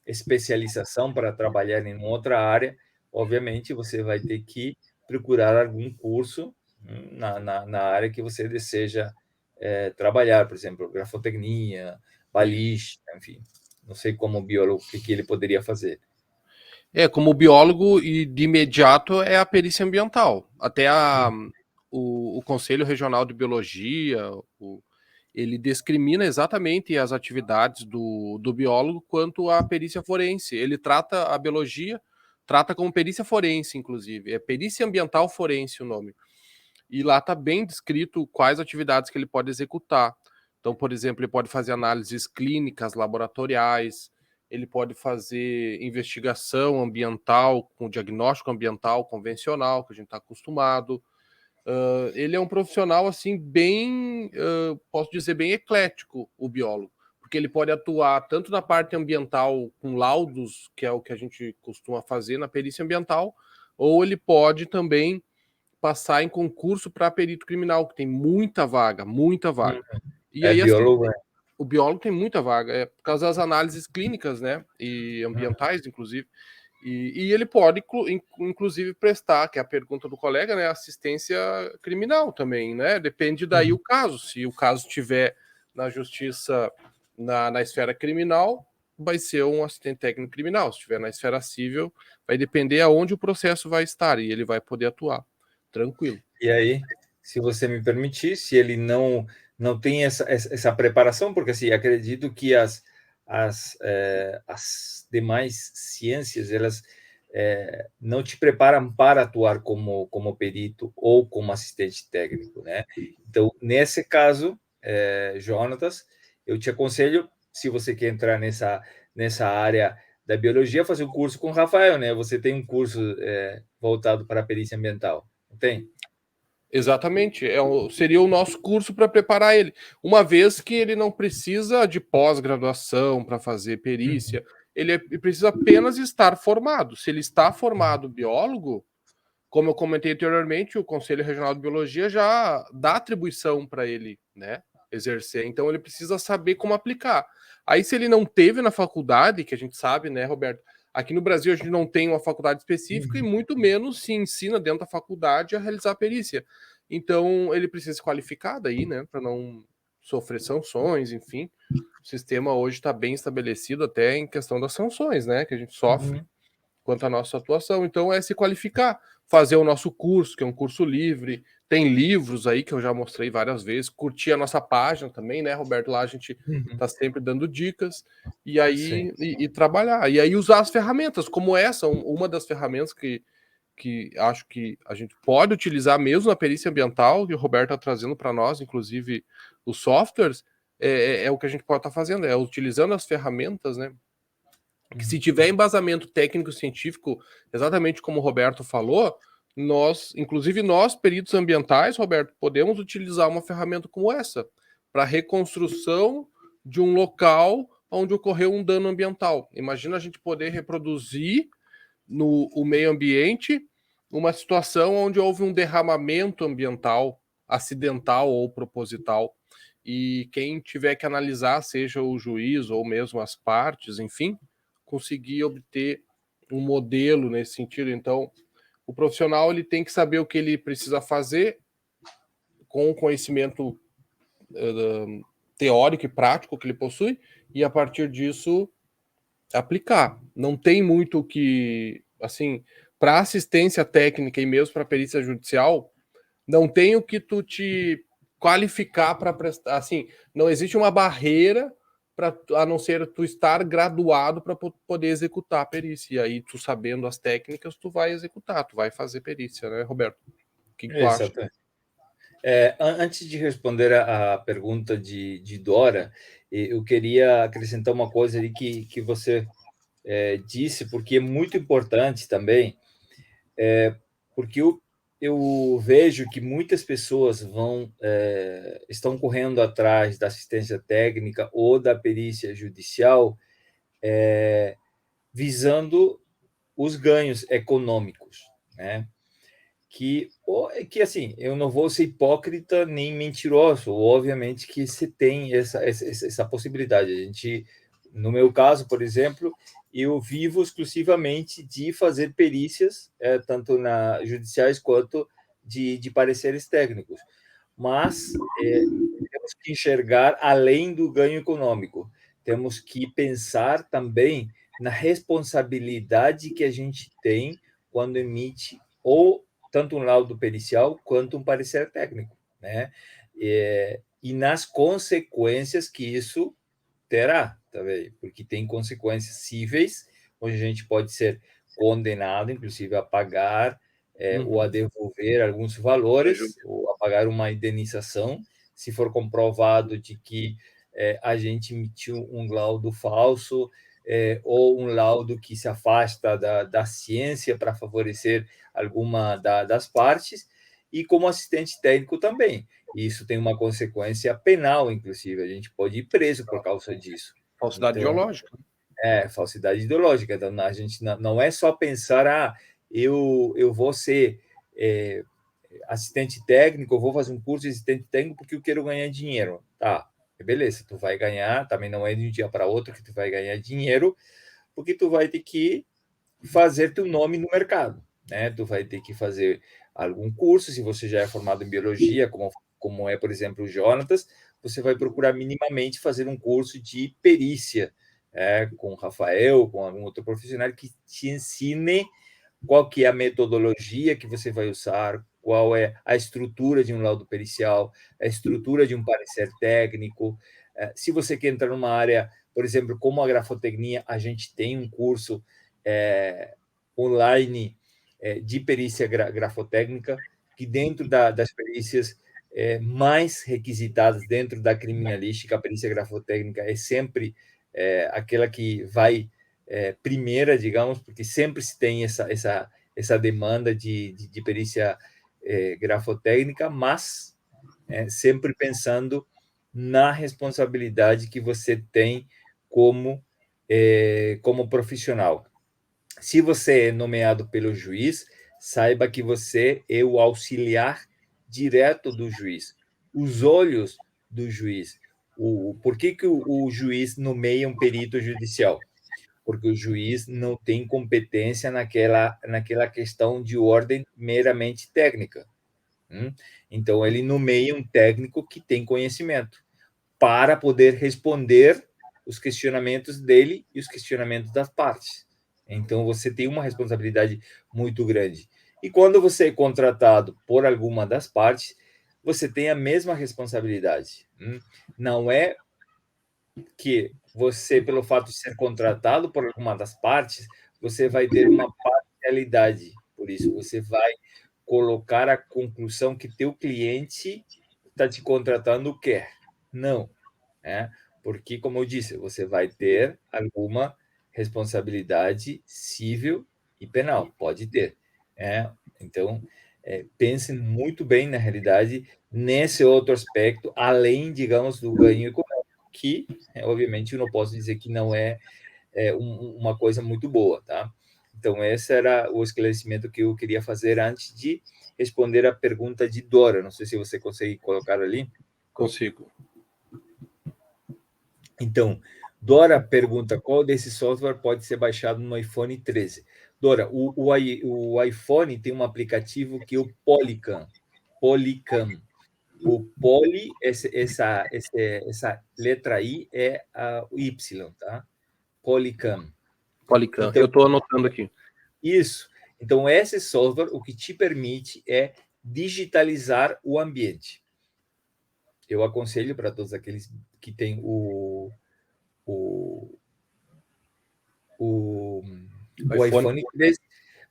especialização para trabalhar em outra área, obviamente você vai ter que procurar algum curso na área que você deseja trabalhar, por exemplo, grafotecnia, balística, enfim. Não sei como biólogo o que ele poderia fazer. Como biólogo, e de imediato é a perícia ambiental. Até o Conselho Regional de Biologia, ele discrimina exatamente as atividades do biólogo quanto à perícia forense. Ele trata a biologia, trata como perícia forense, inclusive. É perícia ambiental forense o nome. E lá está bem descrito quais atividades que ele pode executar. Então, por exemplo, ele pode fazer análises clínicas, laboratoriais, ele pode fazer investigação ambiental, com diagnóstico ambiental convencional, que a gente está acostumado. Ele é um profissional, assim, bem, posso dizer, bem eclético, o biólogo, porque ele pode atuar tanto na parte ambiental com laudos, que é o que a gente costuma fazer na perícia ambiental, ou ele pode também passar em concurso para perito criminal, que tem muita vaga, muita vaga. E aí, assim, Biólogo, o biólogo tem muita vaga, por causa das análises clínicas, né, e ambientais, inclusive. E ele pode, inclusive, prestar, que é a pergunta do colega, né, assistência criminal também, né? Depende daí o caso. Se o caso estiver na justiça, na esfera criminal, vai ser um assistente técnico criminal. Se estiver na esfera civil, vai depender aonde o processo vai estar e ele vai poder atuar. Tranquilo. E aí, se você me permitir, se ele não tem essa preparação, porque, assim, acredito que as demais ciências, elas não te preparam para atuar como perito ou como assistente técnico, né? Então, nesse caso, Jonatas, eu te aconselho, se você quer entrar nessa área da biologia, fazer um curso com o Rafael, né? Você tem um curso voltado para a perícia ambiental, não tem? Exatamente, seria o nosso curso para preparar ele. Uma vez que ele não precisa de pós-graduação para fazer perícia, ele precisa apenas estar formado. Se ele está formado biólogo, como eu comentei anteriormente, o Conselho Regional de Biologia já dá atribuição para ele, né, exercer. Então ele precisa saber como aplicar. Aí, se ele não teve na faculdade, que a gente sabe, né, Roberto? Aqui no Brasil a gente não tem uma faculdade específica e muito menos se ensina dentro da faculdade a realizar a perícia. Então ele precisa se qualificar daí, né, para não sofrer sanções, enfim. O sistema hoje está bem estabelecido até em questão das sanções, né, que a gente sofre quanto à nossa atuação. Então é se qualificar, fazer o nosso curso, que é um curso livre. Tem livros aí que eu já mostrei várias vezes. Curtir a nossa página também, né, Roberto? Lá a gente está sempre dando dicas. E aí e trabalhar. E aí usar as ferramentas, como essa, uma das ferramentas que acho que a gente pode utilizar mesmo na perícia ambiental, que o Roberto está trazendo para nós, inclusive os softwares, é o que a gente pode estar fazendo, é utilizando as ferramentas, né? Que se tiver embasamento técnico-científico, exatamente como o Roberto falou, inclusive nós, peritos ambientais, Roberto, podemos utilizar uma ferramenta como essa para reconstrução de um local onde ocorreu um dano ambiental. Imagina a gente poder reproduzir no o meio ambiente uma situação onde houve um derramamento ambiental, acidental ou proposital, e quem tiver que analisar, seja o juiz ou mesmo as partes, enfim, conseguir obter um modelo nesse sentido. Então, o profissional ele tem que saber o que ele precisa fazer com o conhecimento teórico e prático que ele possui e a partir disso aplicar. Não tem muito que, assim, para assistência técnica e mesmo para perícia judicial, não tem o que tu te qualificar para prestar. Assim, não existe uma barreira a não ser tu estar graduado para poder executar a perícia. E aí, tu sabendo as técnicas, tu vai executar, tu vai fazer perícia, né, Roberto? O que tu acha? Exatamente. Antes de responder a pergunta de Dora, eu queria acrescentar uma coisa ali que você disse, porque é muito importante também, porque eu vejo que muitas pessoas estão correndo atrás da assistência técnica ou da perícia judicial, visando os ganhos econômicos, né? Que assim, eu não vou ser hipócrita nem mentiroso, obviamente que se tem essa possibilidade. A gente, no meu caso, por exemplo, eu vivo exclusivamente de fazer perícias, tanto judiciais quanto de pareceres técnicos, mas temos que enxergar além do ganho econômico, temos que pensar também na responsabilidade que a gente tem quando emite ou tanto um laudo pericial quanto um parecer técnico, né? E nas consequências que isso terá, também, porque tem consequências cíveis, onde a gente pode ser condenado, inclusive, a pagar ou a devolver alguns valores, ou a pagar uma indenização, se for comprovado de que a gente emitiu um laudo falso, ou um laudo que se afasta da ciência para favorecer alguma das partes, e como assistente técnico também. Isso tem uma consequência penal, inclusive. A gente pode ir preso por causa disso. Falsidade ideológica. Falsidade ideológica. Então, a gente não é só pensar, eu vou ser assistente técnico, eu vou fazer um curso de assistente técnico porque eu quero ganhar dinheiro. Tá, beleza, tu vai ganhar, também não é de um dia para outro que tu vai ganhar dinheiro, porque tu vai ter que fazer teu nome no mercado, né? Tu vai ter que fazer algum curso, se você já é formado em biologia, como é, por exemplo, o Jonatas, você vai procurar minimamente fazer um curso de perícia, com o Rafael, com algum outro profissional que te ensine qual que é a metodologia que você vai usar, qual é a estrutura de um laudo pericial, a estrutura de um parecer técnico. Se você quer entrar numa área, por exemplo, como a grafotecnia, a gente tem um curso online de perícia grafotécnica, que dentro das perícias mais requisitadas dentro da criminalística, a perícia grafotécnica é sempre aquela que vai primeira, digamos, porque sempre se tem essa demanda de perícia grafotécnica, mas sempre pensando na responsabilidade que você tem como profissional. Se você é nomeado pelo juiz, saiba que você é o auxiliar direto do juiz, os olhos do juiz. Por que o juiz nomeia um perito judicial? Porque o juiz não tem competência naquela questão de ordem meramente técnica. Então, ele nomeia um técnico que tem conhecimento para poder responder os questionamentos dele e os questionamentos das partes. Então, você tem uma responsabilidade muito grande. E quando você é contratado por alguma das partes, você tem a mesma responsabilidade. Não é que você, pelo fato de ser contratado por alguma das partes, você vai ter uma parcialidade. Por isso, você vai colocar a conclusão que teu cliente está te contratando quer. Não. Porque, como eu disse, você vai ter alguma responsabilidade civil e penal. Pode ter. Então, pense muito bem, na realidade, nesse outro aspecto, além, digamos, do ganho econômico, que, obviamente, eu não posso dizer que não é uma coisa muito boa, tá? Então, esse era o esclarecimento que eu queria fazer antes de responder a pergunta de Dora. Não sei se você consegue colocar ali. Consigo. Então, Dora pergunta qual desse software pode ser baixado no iPhone 13. Dora, o iPhone tem um aplicativo que é o Polycam. O poly, essa letra I é o Y, tá? Polycam. Então, eu estou anotando aqui. Isso. Então, esse software, o que te permite é digitalizar o ambiente. Eu aconselho para todos aqueles que têm o o iPhone,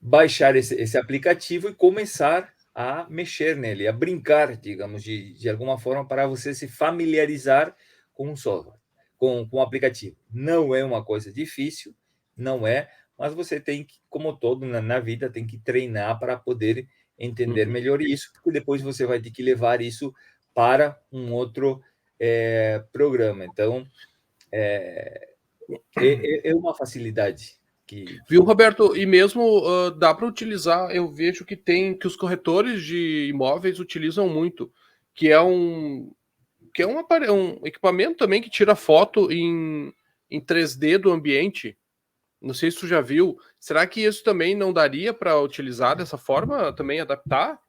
baixar esse aplicativo e começar a mexer nele, a brincar, digamos, de alguma forma, para você se familiarizar com o software, com o aplicativo. Não é uma coisa difícil, não é, mas você tem que, como todo na vida, tem que treinar para poder entender melhor isso, porque depois você vai ter que levar isso para um outro programa. Então, é uma facilidade que... Viu, Roberto? E mesmo dá para utilizar, eu vejo que os corretores de imóveis utilizam muito, que é um equipamento também que tira foto em 3D do ambiente. Não sei se tu já viu. Será que isso também não daria para utilizar dessa forma, também adaptar?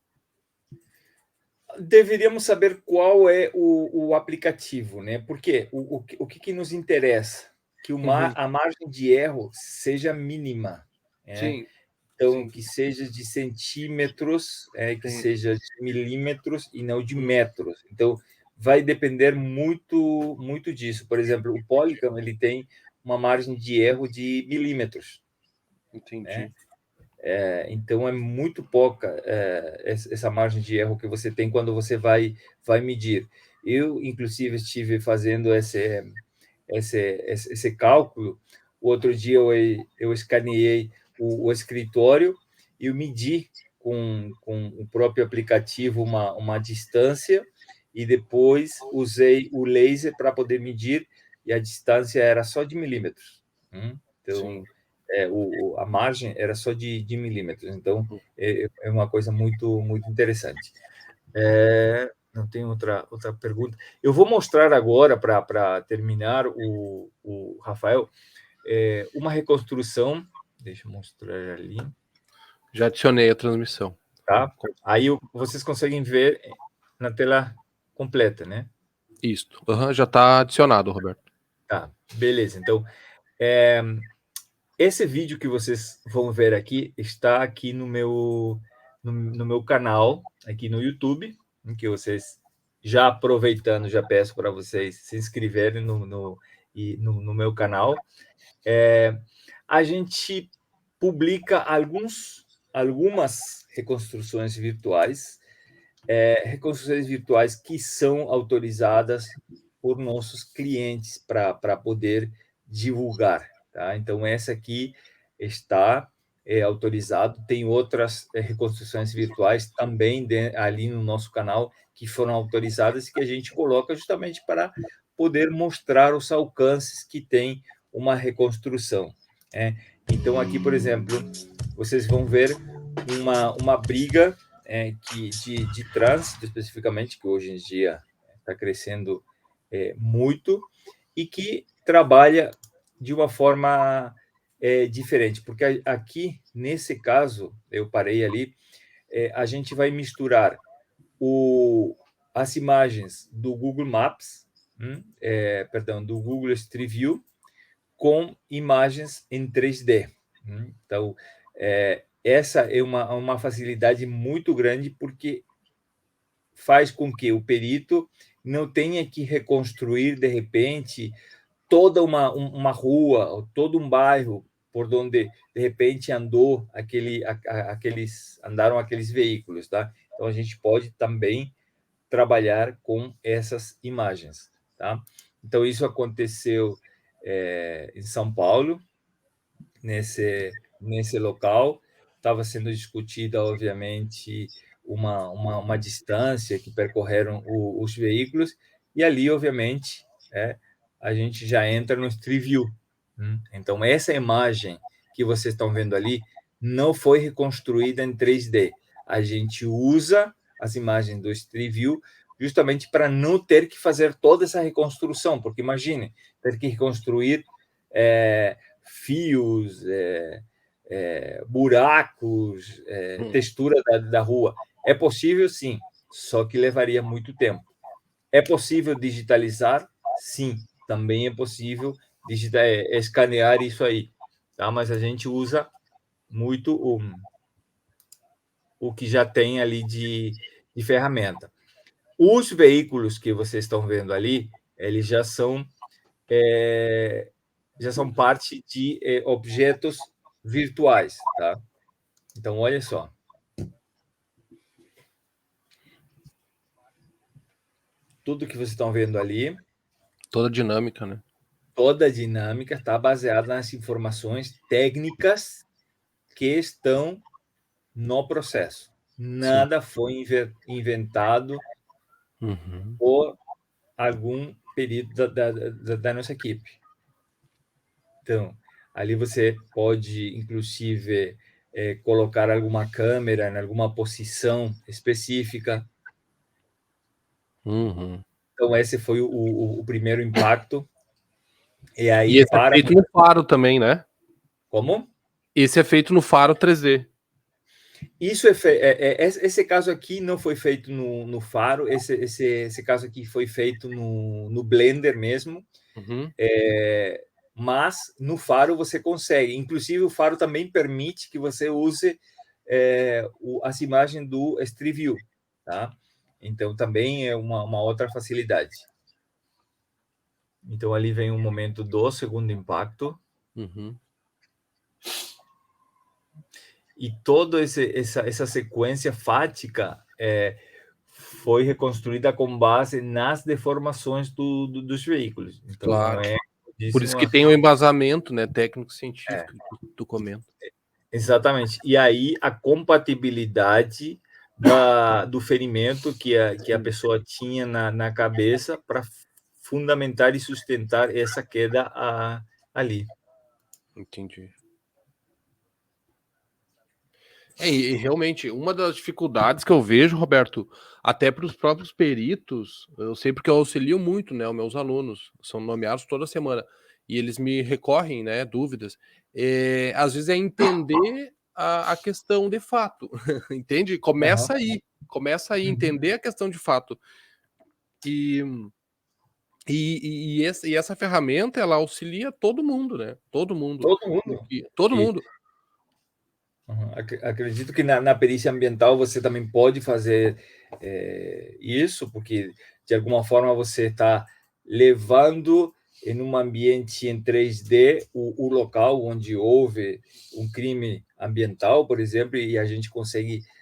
Deveríamos saber qual é o aplicativo, né? Porque o que nos interessa? Que a margem de erro seja mínima, né? Sim. Então, Sim. que seja de centímetros, que Sim. seja de milímetros e não de metros. Então, vai depender muito, muito disso. Por exemplo, o Polycam, ele tem uma margem de erro de milímetros, Entendi. né? Então, é muito pouca essa margem de erro que você tem quando você vai medir. Eu, inclusive, estive fazendo esse cálculo. O outro dia eu escaneei o escritório e eu medi com o próprio aplicativo uma distância e depois usei o laser para poder medir e a distância era só de milímetros. Então, Sim. a margem era só de milímetros. Então, é uma coisa muito, muito interessante. Não tem outra pergunta. Eu vou mostrar agora, para terminar, o Rafael, uma reconstrução. Deixa eu mostrar ali. Já adicionei a transmissão. Tá? Aí vocês conseguem ver na tela completa, né? Isso. Já está adicionado, Roberto. Tá, beleza. Então, esse vídeo que vocês vão ver aqui está aqui no meu canal, aqui no YouTube, em que vocês, já aproveitando, já peço para vocês se inscreverem no meu canal. A gente publica algumas reconstruções virtuais que são autorizadas por nossos clientes para poder divulgar. Tá? Então, essa aqui está autorizado. Tem outras reconstruções virtuais também ali no nosso canal que foram autorizadas e que a gente coloca justamente para poder mostrar os alcances que tem uma reconstrução. Então, aqui, por exemplo, vocês vão ver uma briga de trânsito, especificamente, que hoje em dia está crescendo muito, e que trabalha de uma forma diferente, porque aqui, nesse caso, eu parei ali, a gente vai misturar as imagens do Google Maps, do Google Street View, com imagens em 3D. Então, essa é uma facilidade muito grande, porque faz com que o perito não tenha que reconstruir, de repente, toda uma rua, ou todo um bairro por onde, de repente, andaram aqueles veículos. Tá? Então, a gente pode também trabalhar com essas imagens. Tá? Então, isso aconteceu em São Paulo, nesse local. Estava sendo discutida, obviamente, uma distância que percorreram os veículos, e ali, obviamente, a gente já entra no Street View. Então, essa imagem que vocês estão vendo ali não foi reconstruída em 3D. A gente usa as imagens do Street View justamente para não ter que fazer toda essa reconstrução, porque imagine, ter que reconstruir fios, buracos, textura da rua. É possível, sim, só que levaria muito tempo. É possível digitalizar? Sim, também é possível escanear isso aí. Tá? Mas a gente usa muito o que já tem ali de ferramenta. Os veículos que vocês estão vendo ali, eles já são já são parte de objetos virtuais, tá? Então, olha só. Tudo que vocês estão vendo ali, Toda a dinâmica, né? toda a dinâmica está baseada nas informações técnicas que estão no processo. Nada foi inventado por algum perito da nossa equipe. Então, ali você pode, inclusive, colocar alguma câmera em alguma posição específica. Então, esse foi o primeiro impacto. E aí, esse é feito no Faro também, né? Como? Esse é feito no Faro 3D. Isso esse caso aqui não foi feito no Faro, esse caso aqui foi feito no Blender mesmo. Mas no Faro você consegue. Inclusive, o Faro também permite que você use as imagens do Street View, tá? Então, também é uma outra facilidade. Então, ali vem um momento do segundo impacto. E toda essa sequência fática foi reconstruída com base nas deformações dos veículos. Então, claro. Por isso que tem o embasamento, né, técnico-científico que tu comenta. Exatamente. E aí a compatibilidade do ferimento que a pessoa tinha na cabeça para fundamentar e sustentar essa queda ali. Entendi. E realmente, uma das dificuldades que eu vejo, Roberto, até para os próprios peritos, eu sei porque eu auxilio muito, né, os meus alunos, são nomeados toda semana, e eles me recorrem, né, dúvidas, às vezes é entender a questão de fato, entende? Começa aí, entender a questão de fato. E essa ferramenta, ela auxilia todo mundo, né? Todo mundo. Todo mundo. Acredito que na perícia ambiental você também pode fazer isso, porque de alguma forma você está levando em um ambiente em 3D o local onde houve um crime ambiental, por exemplo, e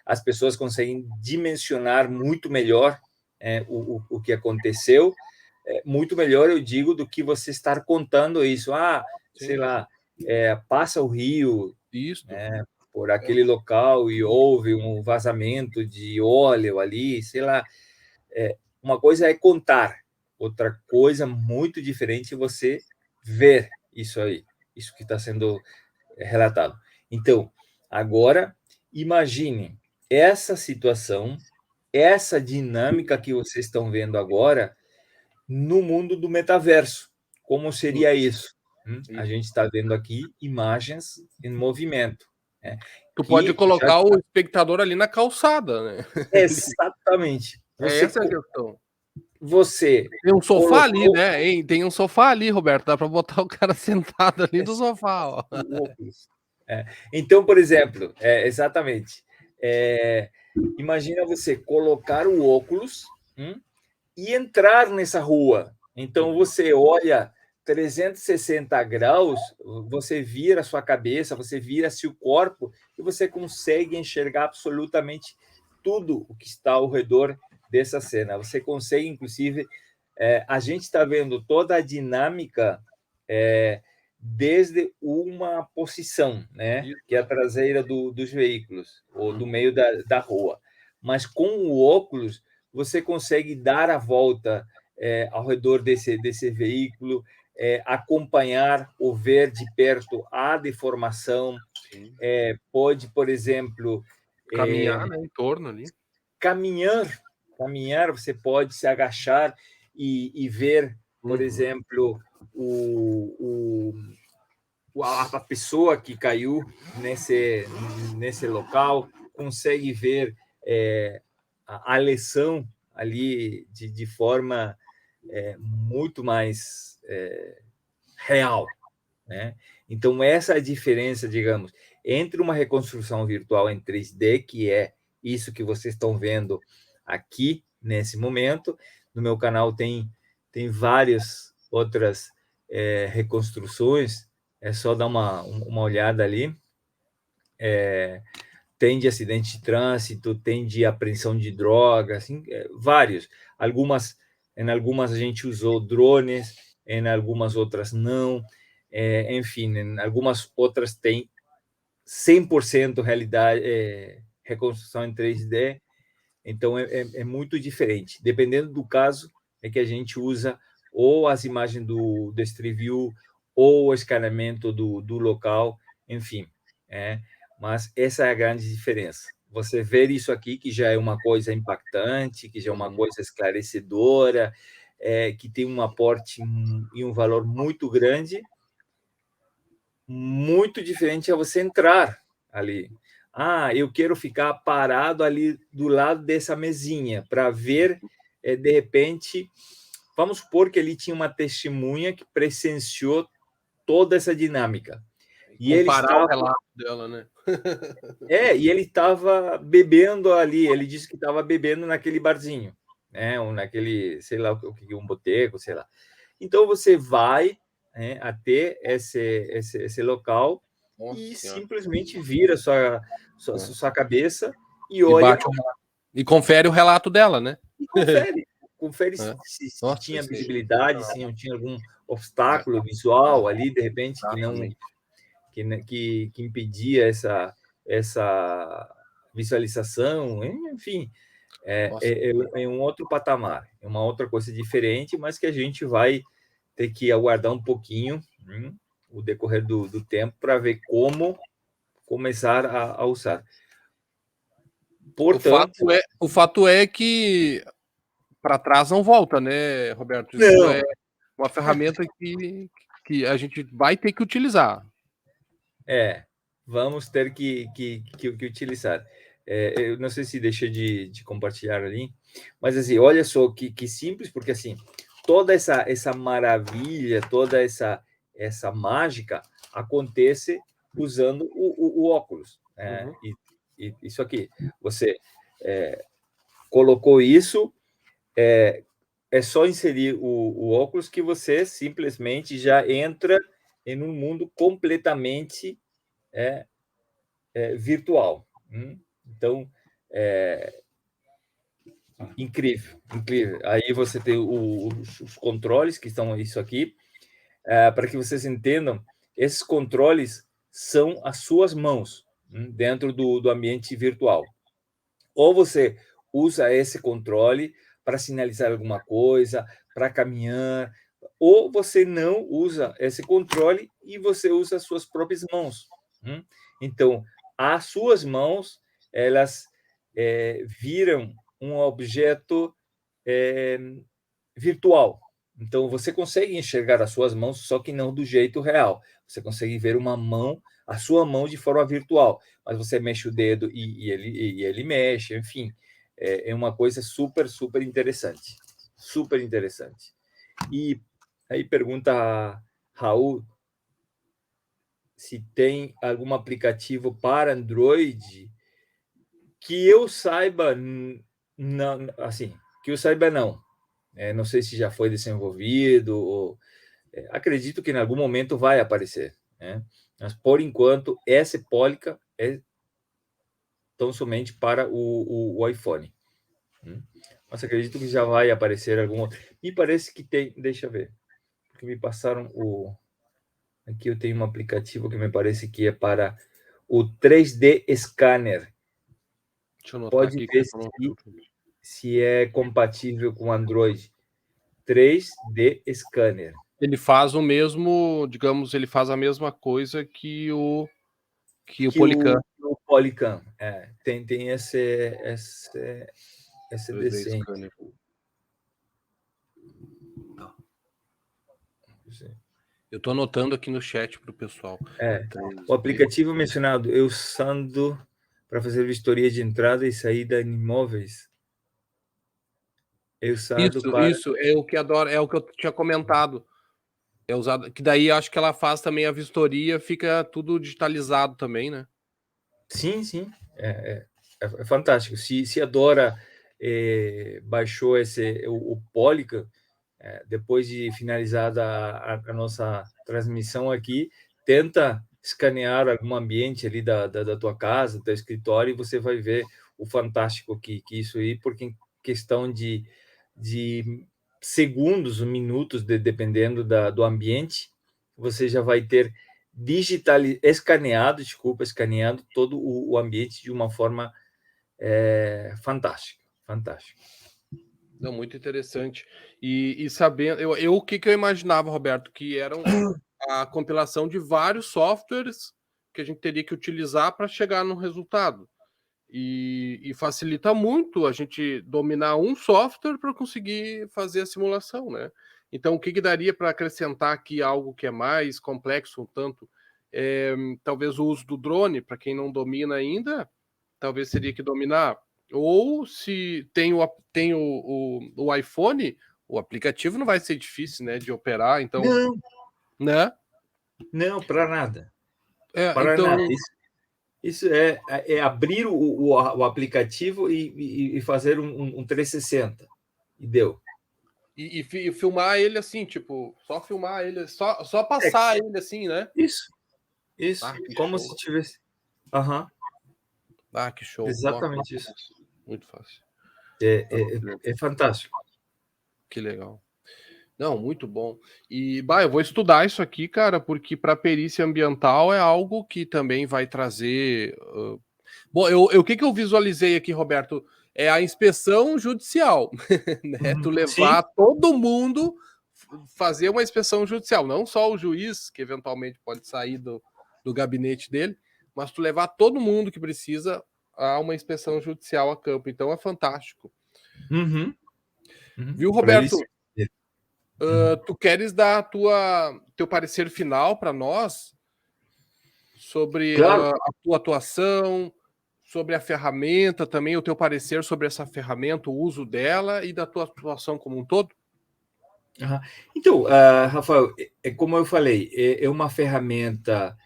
as pessoas conseguem dimensionar muito melhor o que aconteceu, muito melhor, eu digo, do que você estar contando isso. Sei lá, passa o rio, por aquele local e houve um vazamento de óleo ali, sei lá. Uma coisa é contar, outra coisa muito diferente é você ver isso aí, isso que está sendo relatado. Então, agora, imagine essa situação, essa dinâmica que vocês estão vendo agora no mundo do metaverso. Como seria isso? A gente está vendo aqui imagens em movimento. Tu pode colocar o espectador ali na calçada, né? Exatamente. Essa é a questão. Tem um sofá ali, né? Hein? Tem um sofá ali, Roberto. Dá para botar o cara sentado ali no sofá. Ó. Então, por exemplo, exatamente. Imagina você colocar o óculos e entrar nessa rua. Então, você olha 360 graus, você vira a sua cabeça, você vira seu corpo e você consegue enxergar absolutamente tudo o que está ao redor dessa cena. Você consegue, inclusive, a gente está vendo toda a dinâmica desde uma posição, né, que é a traseira dos veículos, ou do meio da rua. Mas com o óculos, você consegue dar a volta ao redor desse veículo, acompanhar ou ver de perto a deformação. Pode, por exemplo... Caminhar, né, em torno ali. Caminhar, você pode se agachar e ver, por exemplo, a pessoa que caiu nesse local, consegue ver a lesão ali de forma muito mais real, né? Então, essa é a diferença, digamos, entre uma reconstrução virtual em 3D, que é isso que vocês estão vendo aqui, nesse momento. No meu canal tem várias outras reconstruções, é só dar uma olhada ali. Tem de acidente de trânsito, tem de apreensão de drogas, assim, vários. Em algumas a gente usou drones, em algumas outras não. Enfim, em algumas outras tem 100% realidade, reconstrução em 3D. Então, é muito diferente. Dependendo do caso, é que a gente usa ou as imagens do Street View ou o escaneamento do local, enfim. Mas essa é a grande diferença. Você ver isso aqui, que já é uma coisa impactante, que já é uma coisa esclarecedora, que tem um aporte e um valor muito grande, muito diferente é você entrar ali. Eu quero ficar parado ali do lado dessa mesinha para ver, de repente, vamos supor que ele tinha uma testemunha que presenciou toda essa dinâmica. E ele estava... o relato dela, né? E ele estava bebendo ali, ele disse que estava bebendo naquele barzinho, né? Ou naquele, sei lá, um boteco, sei lá. Então, você vai até esse local. Nossa, e simplesmente vira sua cabeça e olha. E confere o relato dela, né? E confere se tinha visibilidade, se não tinha algum obstáculo visual ali, de repente, que impedia essa visualização, enfim. É um outro patamar, é uma outra coisa diferente, mas que a gente vai ter que aguardar um pouquinho o decorrer do tempo para ver como começar a usar. Portanto, o fato é que para trás não volta, né, Roberto? Isso não. É uma ferramenta que a gente vai ter que utilizar. Vamos ter que utilizar. Eu não sei se deixei de compartilhar ali, mas assim, olha só que simples, porque assim, toda essa maravilha, toda essa mágica acontece usando o óculos. E isso aqui, você colocou isso, é só inserir o óculos que você simplesmente já entra em um mundo completamente virtual. Então, incrível. Aí você tem os controles, que estão isso aqui. Para que vocês entendam, esses controles são as suas mãos dentro do ambiente virtual. Ou você usa esse controle para sinalizar alguma coisa, para caminhar, ou você não usa esse controle e você usa as suas próprias mãos. Então, as suas mãos, elas viram um objeto virtual. Então, você consegue enxergar as suas mãos, só que não do jeito real. Você consegue ver a sua mão de forma virtual, mas você mexe o dedo e ele mexe, enfim. É uma coisa super, super interessante. Super interessante. E aí pergunta a Raul se tem algum aplicativo para Android que eu saiba, não, assim, que eu saiba não. Não sei se já foi desenvolvido, ou, acredito que em algum momento vai aparecer, né? Mas, por enquanto, essa Polica é tão somente para o iPhone. Mas acredito que já vai aparecer algum outro. Me parece que tem, deixa eu ver, porque me passaram aqui eu tenho um aplicativo que me parece que é para o 3D Scanner. Deixa eu anotar Pode aqui ver se é compatível com Android. 3D Scanner. Ele faz o mesmo, digamos, ele faz a mesma coisa que o Polycam. O Polycam, tem esse desenho. Eu estou anotando aqui no chat para o pessoal. O aplicativo mencionado, eu usando para fazer vistoria de entrada e saída em imóveis. Isso é o que adoro, é o que eu tinha comentado. É usado, que daí acho que ela faz também a vistoria, fica tudo digitalizado também, né? Sim. É fantástico. Se a Dora baixou o Polycam, depois de finalizada a nossa transmissão aqui, tenta escanear algum ambiente ali da tua casa, do teu escritório, e você vai ver o fantástico que isso aí, porque em questão de segundos, minutos, dependendo do ambiente, você já vai ter escaneado todo o ambiente de uma forma fantástica. Não, muito interessante. E sabendo, o que eu imaginava, Roberto, que eram a compilação de vários softwares que a gente teria que utilizar para chegar no resultado. E facilita muito a gente dominar um software para conseguir fazer a simulação, né? Então, o que daria para acrescentar aqui algo que é mais complexo, um tanto? Talvez o uso do drone, para quem não domina ainda, talvez teria que dominar. Ou se tem o iPhone, o aplicativo não vai ser difícil, né, de operar, então, né? Não, para nada. Então, nada. Isso é abrir o aplicativo e fazer um 360. E deu. E filmar ele assim, tipo, só filmar ele, só passar ele assim, né? Isso. Como show. Se tivesse. Aham. Que show. Exatamente isso. Muito fácil. É fantástico. Que legal. Não, muito bom. E, eu vou estudar isso aqui, cara, porque para perícia ambiental é algo que também vai trazer. Bom, o que eu visualizei aqui, Roberto, é a inspeção judicial, né? Tu levar todo mundo fazer uma inspeção judicial, não só o juiz, que eventualmente pode sair do gabinete dele, mas tu levar todo mundo que precisa a uma inspeção judicial a campo. Então é fantástico. Viu, Roberto? Tu queres dar teu parecer final para nós sobre a tua atuação, sobre a ferramenta, também o teu parecer sobre essa ferramenta, o uso dela e da tua atuação como um todo? Então, Rafael, como eu falei, é uma ferramenta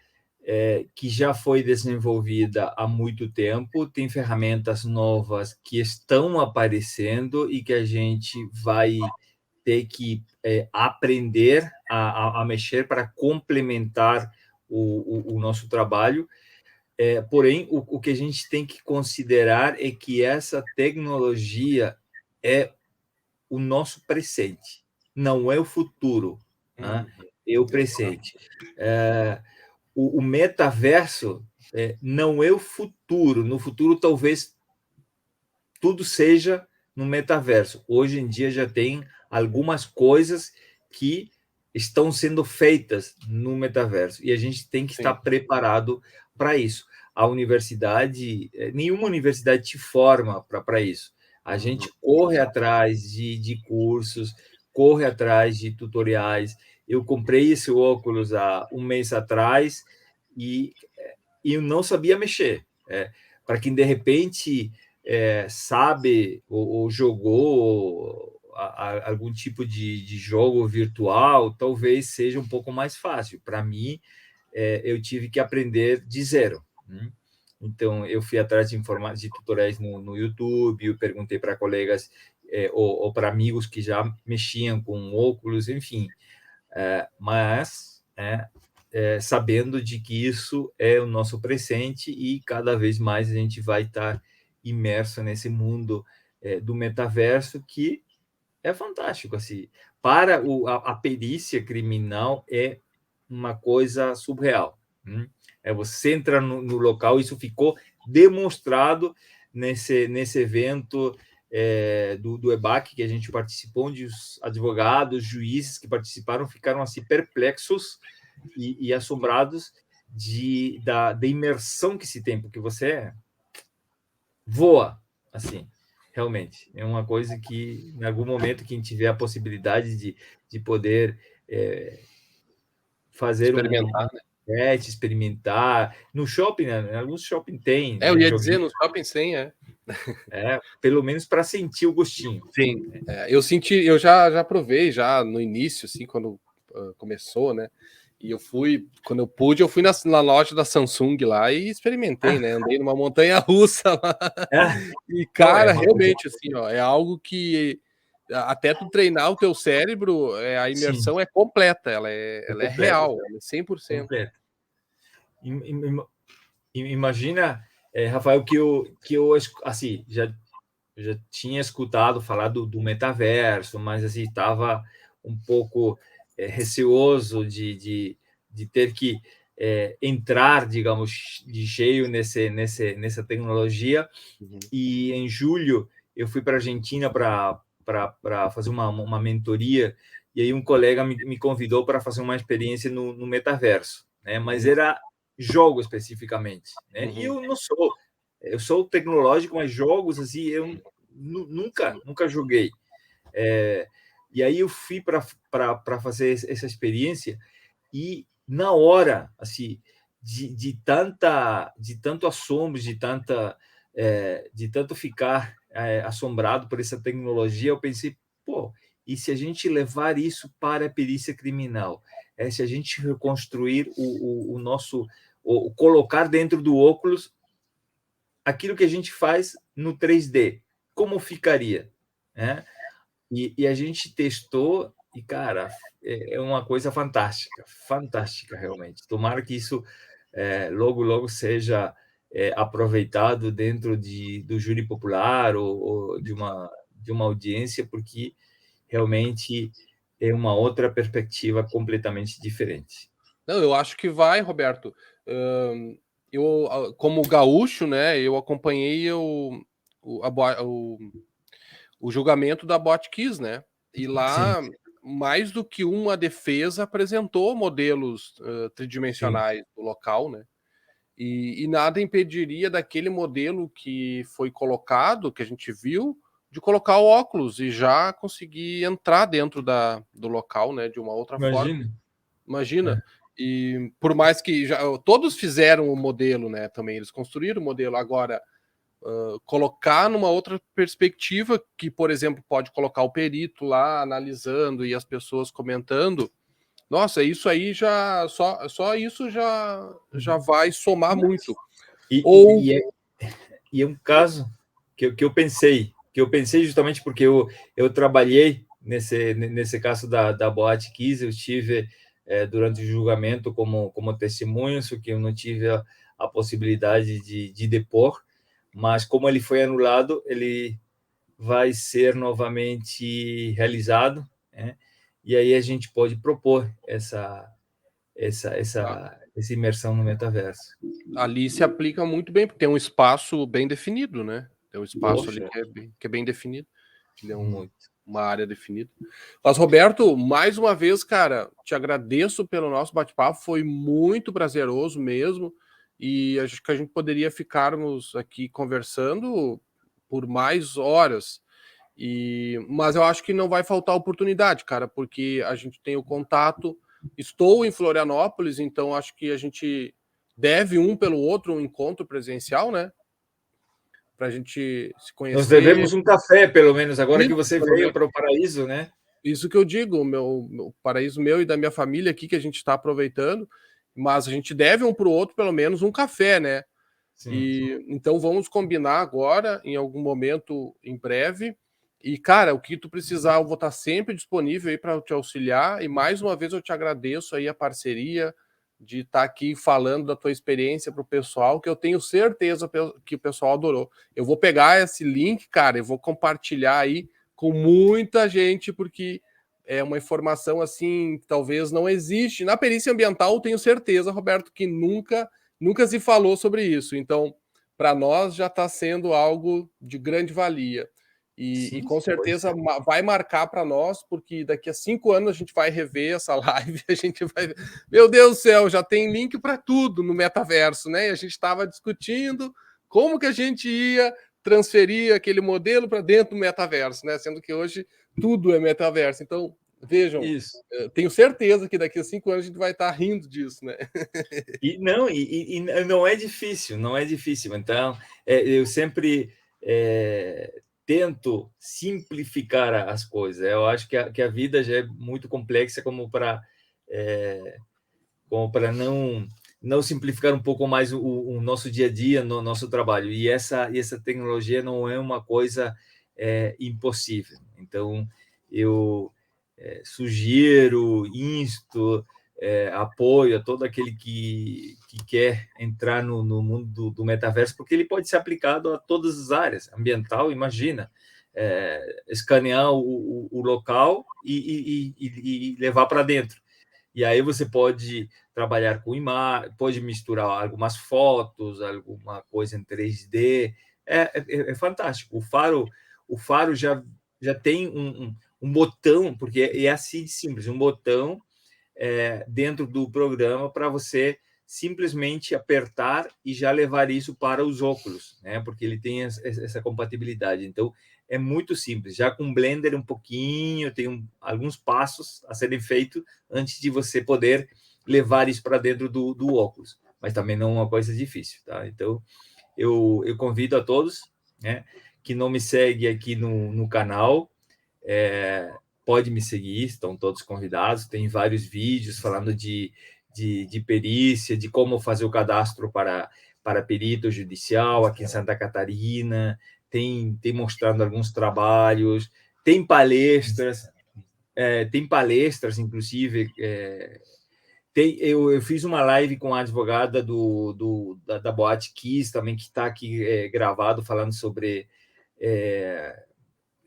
que já foi desenvolvida há muito tempo, tem ferramentas novas que estão aparecendo e que a gente vai ter que aprender a mexer para complementar o nosso trabalho. Porém, o que a gente tem que considerar é que essa tecnologia é o nosso presente, não é o futuro, né? É o presente. O metaverso não é o futuro. No futuro, talvez tudo seja no metaverso. Hoje em dia já tem algumas coisas que estão sendo feitas no metaverso e a gente tem que estar preparado para isso. A universidade, nenhuma universidade te forma para isso. A gente corre atrás de cursos, corre atrás de tutoriais. Eu comprei esse óculos há um mês atrás e eu não sabia mexer. Para quem, de repente, sabe ou jogou algum tipo de jogo virtual, talvez seja um pouco mais fácil. Para mim, eu tive que aprender de zero. Então, eu fui atrás de tutoriais no YouTube, eu perguntei para colegas ou para amigos que já mexiam com óculos, enfim. Mas sabendo de que isso é o nosso presente e cada vez mais a gente vai estar imerso nesse mundo do metaverso, que é fantástico. Assim, para a perícia criminal é uma coisa surreal. Você entra no local, isso ficou demonstrado nesse evento do EBAC, que a gente participou, onde os advogados, juízes que participaram ficaram assim perplexos e assombrados da imersão que se tem, porque você voa, assim, realmente. É uma coisa que, em algum momento, quem tiver a possibilidade de poder fazer experimentar, experimentar. No shopping, né? Alguns shopping tem. Eu ia dizer, no shopping tem, pelo menos para sentir o gostinho. Sim, eu já provei já no início, assim, quando começou, né? E quando eu pude, eu fui na loja da Samsung lá e experimentei, né? Andei numa montanha russa lá. E, cara, realmente, assim, ó, é algo que até tu treinar o teu cérebro, a Sim, imersão é completa, ela é é completo, real, ela é 100%. completo. Imagina, Rafael, que eu assim, já tinha escutado falar do metaverso, mas assim, estava um pouco receoso de ter que entrar, digamos, de cheio nessa tecnologia. Uhum. E em julho eu fui para a Argentina para fazer uma mentoria, e aí um colega me convidou para fazer uma experiência no metaverso, né? Mas Uhum. era jogo especificamente, né? E Uhum. eu sou tecnológico, mas jogos assim eu nunca joguei. E aí eu fui para fazer essa experiência, e na hora assim de tanto assombro, de tanto ficar assombrado por essa tecnologia, eu pensei, pô, e se a gente levar isso para a perícia criminal? Se a gente reconstruir o nosso, colocar dentro do óculos aquilo que a gente faz no 3D, como ficaria? Né? E a gente testou e, cara, é uma coisa fantástica, fantástica, realmente. Tomara que isso logo seja aproveitado dentro do júri popular ou de uma audiência, porque realmente é uma outra perspectiva completamente diferente. Não, eu acho que vai, Roberto. Eu, como gaúcho, né, eu acompanhei o julgamento da Botkiss, né? E Sim, lá, mais do que uma defesa apresentou modelos sim, tridimensionais do local, né? E nada impediria daquele modelo que foi colocado, que a gente viu, de colocar o óculos e já conseguir entrar dentro do local, né? De uma outra forma. imagina. Imagina. É. E por mais que já todos fizeram o modelo, né? Também eles construíram o modelo. Agora, colocar numa outra perspectiva, que, por exemplo, pode colocar o perito lá analisando e as pessoas comentando. Nossa, isso aí só isso já vai somar muito. E, Ou e, e, é, e é um caso que eu pensei justamente porque eu trabalhei nesse caso da Boate Kiss. Eu estive durante o julgamento como testemunha, só que eu não tive a possibilidade de depor, mas como ele foi anulado, ele vai ser novamente realizado, né? E aí a gente pode propor essa imersão no metaverso. ali se aplica muito bem, porque tem um espaço bem definido, né? Tem um espaço ali Poxa, que é bem definido. Ele é muito. uma área definida. Mas, Roberto, mais uma vez, cara, te agradeço pelo nosso bate-papo, foi muito prazeroso mesmo, e acho que a gente poderia ficarmos aqui conversando por mais horas. Mas eu acho que não vai faltar oportunidade, cara, porque a gente tem o contato. Estou em Florianópolis, então acho que a gente deve um pelo outro um encontro presencial, né? Para a gente se Nós conhecer. devemos um café, pelo menos, agora que Isso, você pelo veio menos. para o paraíso, né? Isso que eu digo, o paraíso meu e da minha família aqui que a gente está aproveitando, mas a gente deve um para o outro pelo menos um café, né? Sim. E então vamos combinar agora, em algum momento em breve. E, cara, o que tu precisar, eu vou estar sempre disponível aí para te auxiliar. E mais uma vez eu te agradeço aí a parceria de estar aqui falando da tua experiência para o pessoal, que eu tenho certeza que o pessoal adorou. Eu vou pegar esse link, cara, e vou compartilhar aí com muita gente, porque é uma informação assim, que talvez não existe. Na perícia ambiental, eu tenho certeza, Roberto, que nunca se falou sobre isso. Então, para nós já está sendo algo de grande valia. E Sim, com pode certeza ser. vai marcar para nós, porque daqui a 5 anos a gente vai rever essa live, a gente vai ver, meu Deus do céu, já tem link para tudo no metaverso, né? E a gente estava discutindo como que a gente ia transferir aquele modelo para dentro do metaverso, né? Sendo que hoje tudo é metaverso. Então, vejam, Isso. tenho certeza que daqui a 5 anos a gente vai estar rindo disso, né? E não é difícil, não é difícil. Então, eu sempre tento simplificar as coisas. Eu acho que a vida já é muito complexa como para não simplificar um pouco mais o nosso dia a dia, no nosso trabalho. E essa tecnologia não é uma coisa impossível. Então, eu sugiro, insto, apoio a todo aquele que quer entrar no mundo do metaverso, porque ele pode ser aplicado a todas as áreas. Ambiental, imagina, escanear o local e levar para dentro. E aí você pode trabalhar com imagem, pode misturar algumas fotos, alguma coisa em 3D. É fantástico. O Faro já tem um botão, porque é assim de simples, um botão dentro do programa para você simplesmente apertar e já levar isso para os óculos, né? Porque ele tem essa compatibilidade. Então, é muito simples. Já com o Blender um pouquinho, tem alguns passos a serem feitos antes de você poder levar isso para dentro do óculos. Mas também não é uma coisa difícil, tá? Então, eu convido a todos, né, que não me seguem aqui no canal, pode me seguir, estão todos convidados. Tem vários vídeos falando de perícia, de como fazer o cadastro para perito judicial aqui em Santa Catarina. Tem mostrando alguns trabalhos, tem palestras, inclusive. Eu fiz uma live com a advogada da Boate Kiss, também, que está aqui gravado, falando sobre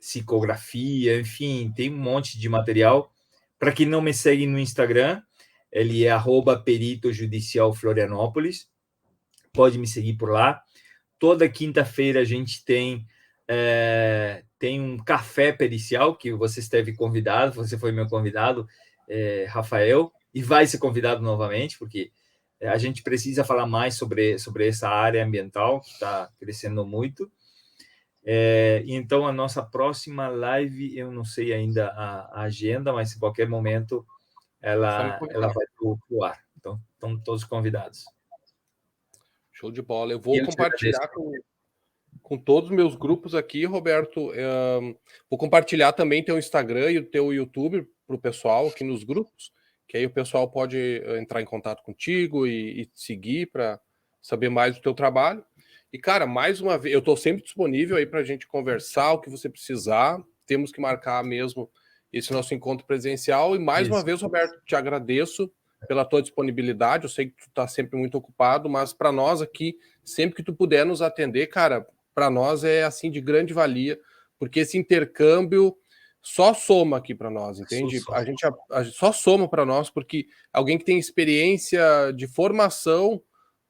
psicografia, enfim, tem um monte de material. Para quem não me segue no Instagram, ele é @perito judicial Florianópolis, pode me seguir por lá. Toda quinta-feira a gente tem um café pericial, que você esteve convidado, você foi meu convidado, Rafael, e vai ser convidado novamente, porque a gente precisa falar mais sobre essa área ambiental, que está crescendo muito. Então, a nossa próxima live, eu não sei ainda a agenda, mas em qualquer momento ela vai para o ar. Então, estão todos convidados. Show de bola. Eu vou compartilhar com todos os meus grupos aqui, Roberto. Vou compartilhar também teu Instagram e o teu YouTube para o pessoal aqui nos grupos, que aí o pessoal pode entrar em contato contigo e seguir para saber mais do teu trabalho. E, cara, mais uma vez, eu estou sempre disponível aí para a gente conversar, o que você precisar. Temos que marcar mesmo esse nosso encontro presencial. E mais uma vez, Roberto, te agradeço pela tua disponibilidade. Eu sei que tu está sempre muito ocupado, mas para nós aqui, sempre que tu puder nos atender, cara, para nós é assim de grande valia, porque esse intercâmbio só soma aqui para nós, entende? A gente só soma para nós, porque alguém que tem experiência de formação,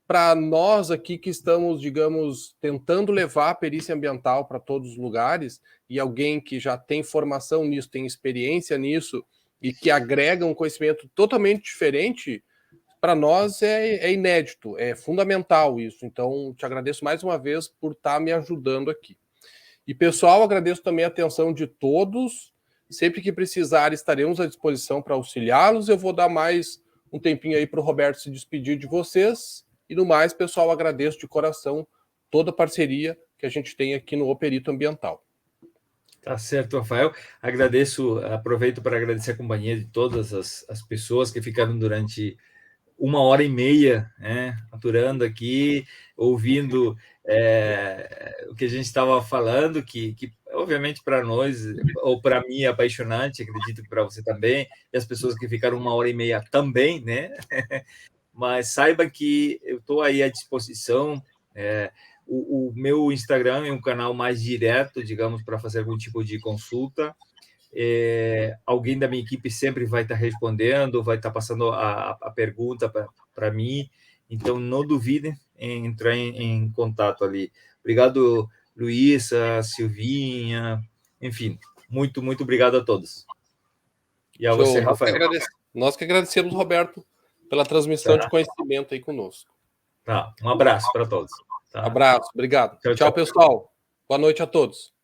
para nós aqui que estamos, digamos, tentando levar a perícia ambiental para todos os lugares, e alguém que já tem formação nisso, tem experiência nisso, e que agrega um conhecimento totalmente diferente, para nós é inédito, é fundamental isso. Então, te agradeço mais uma vez por estar me ajudando aqui. E, pessoal, agradeço também a atenção de todos. Sempre que precisar, estaremos à disposição para auxiliá-los. Eu vou dar mais um tempinho aí para o Roberto se despedir de vocês. E no mais, pessoal, agradeço de coração toda a parceria que a gente tem aqui no O Perito Ambiental. Tá certo, Rafael. Aproveito para agradecer a companhia de todas as pessoas que ficaram durante 1h30, né, aturando aqui, ouvindo o que a gente estava falando, que obviamente para nós, ou para mim, é apaixonante, acredito que para você também, e as pessoas que ficaram 1h30 também, né? Mas saiba que eu estou aí à disposição. O meu Instagram é um canal mais direto, digamos, para fazer algum tipo de consulta. Alguém da minha equipe sempre vai estar respondendo, vai estar passando a pergunta para mim. Então, não duvidem em entrar em contato ali. Obrigado, Luísa, Silvinha, enfim, muito, muito obrigado a todos. E a você, Rafael. Nós que agradecemos, Roberto, pela transmissão de conhecimento aí conosco. Tá, um abraço para todos. Tá? Abraço, obrigado. Tchau, pessoal. Boa noite a todos.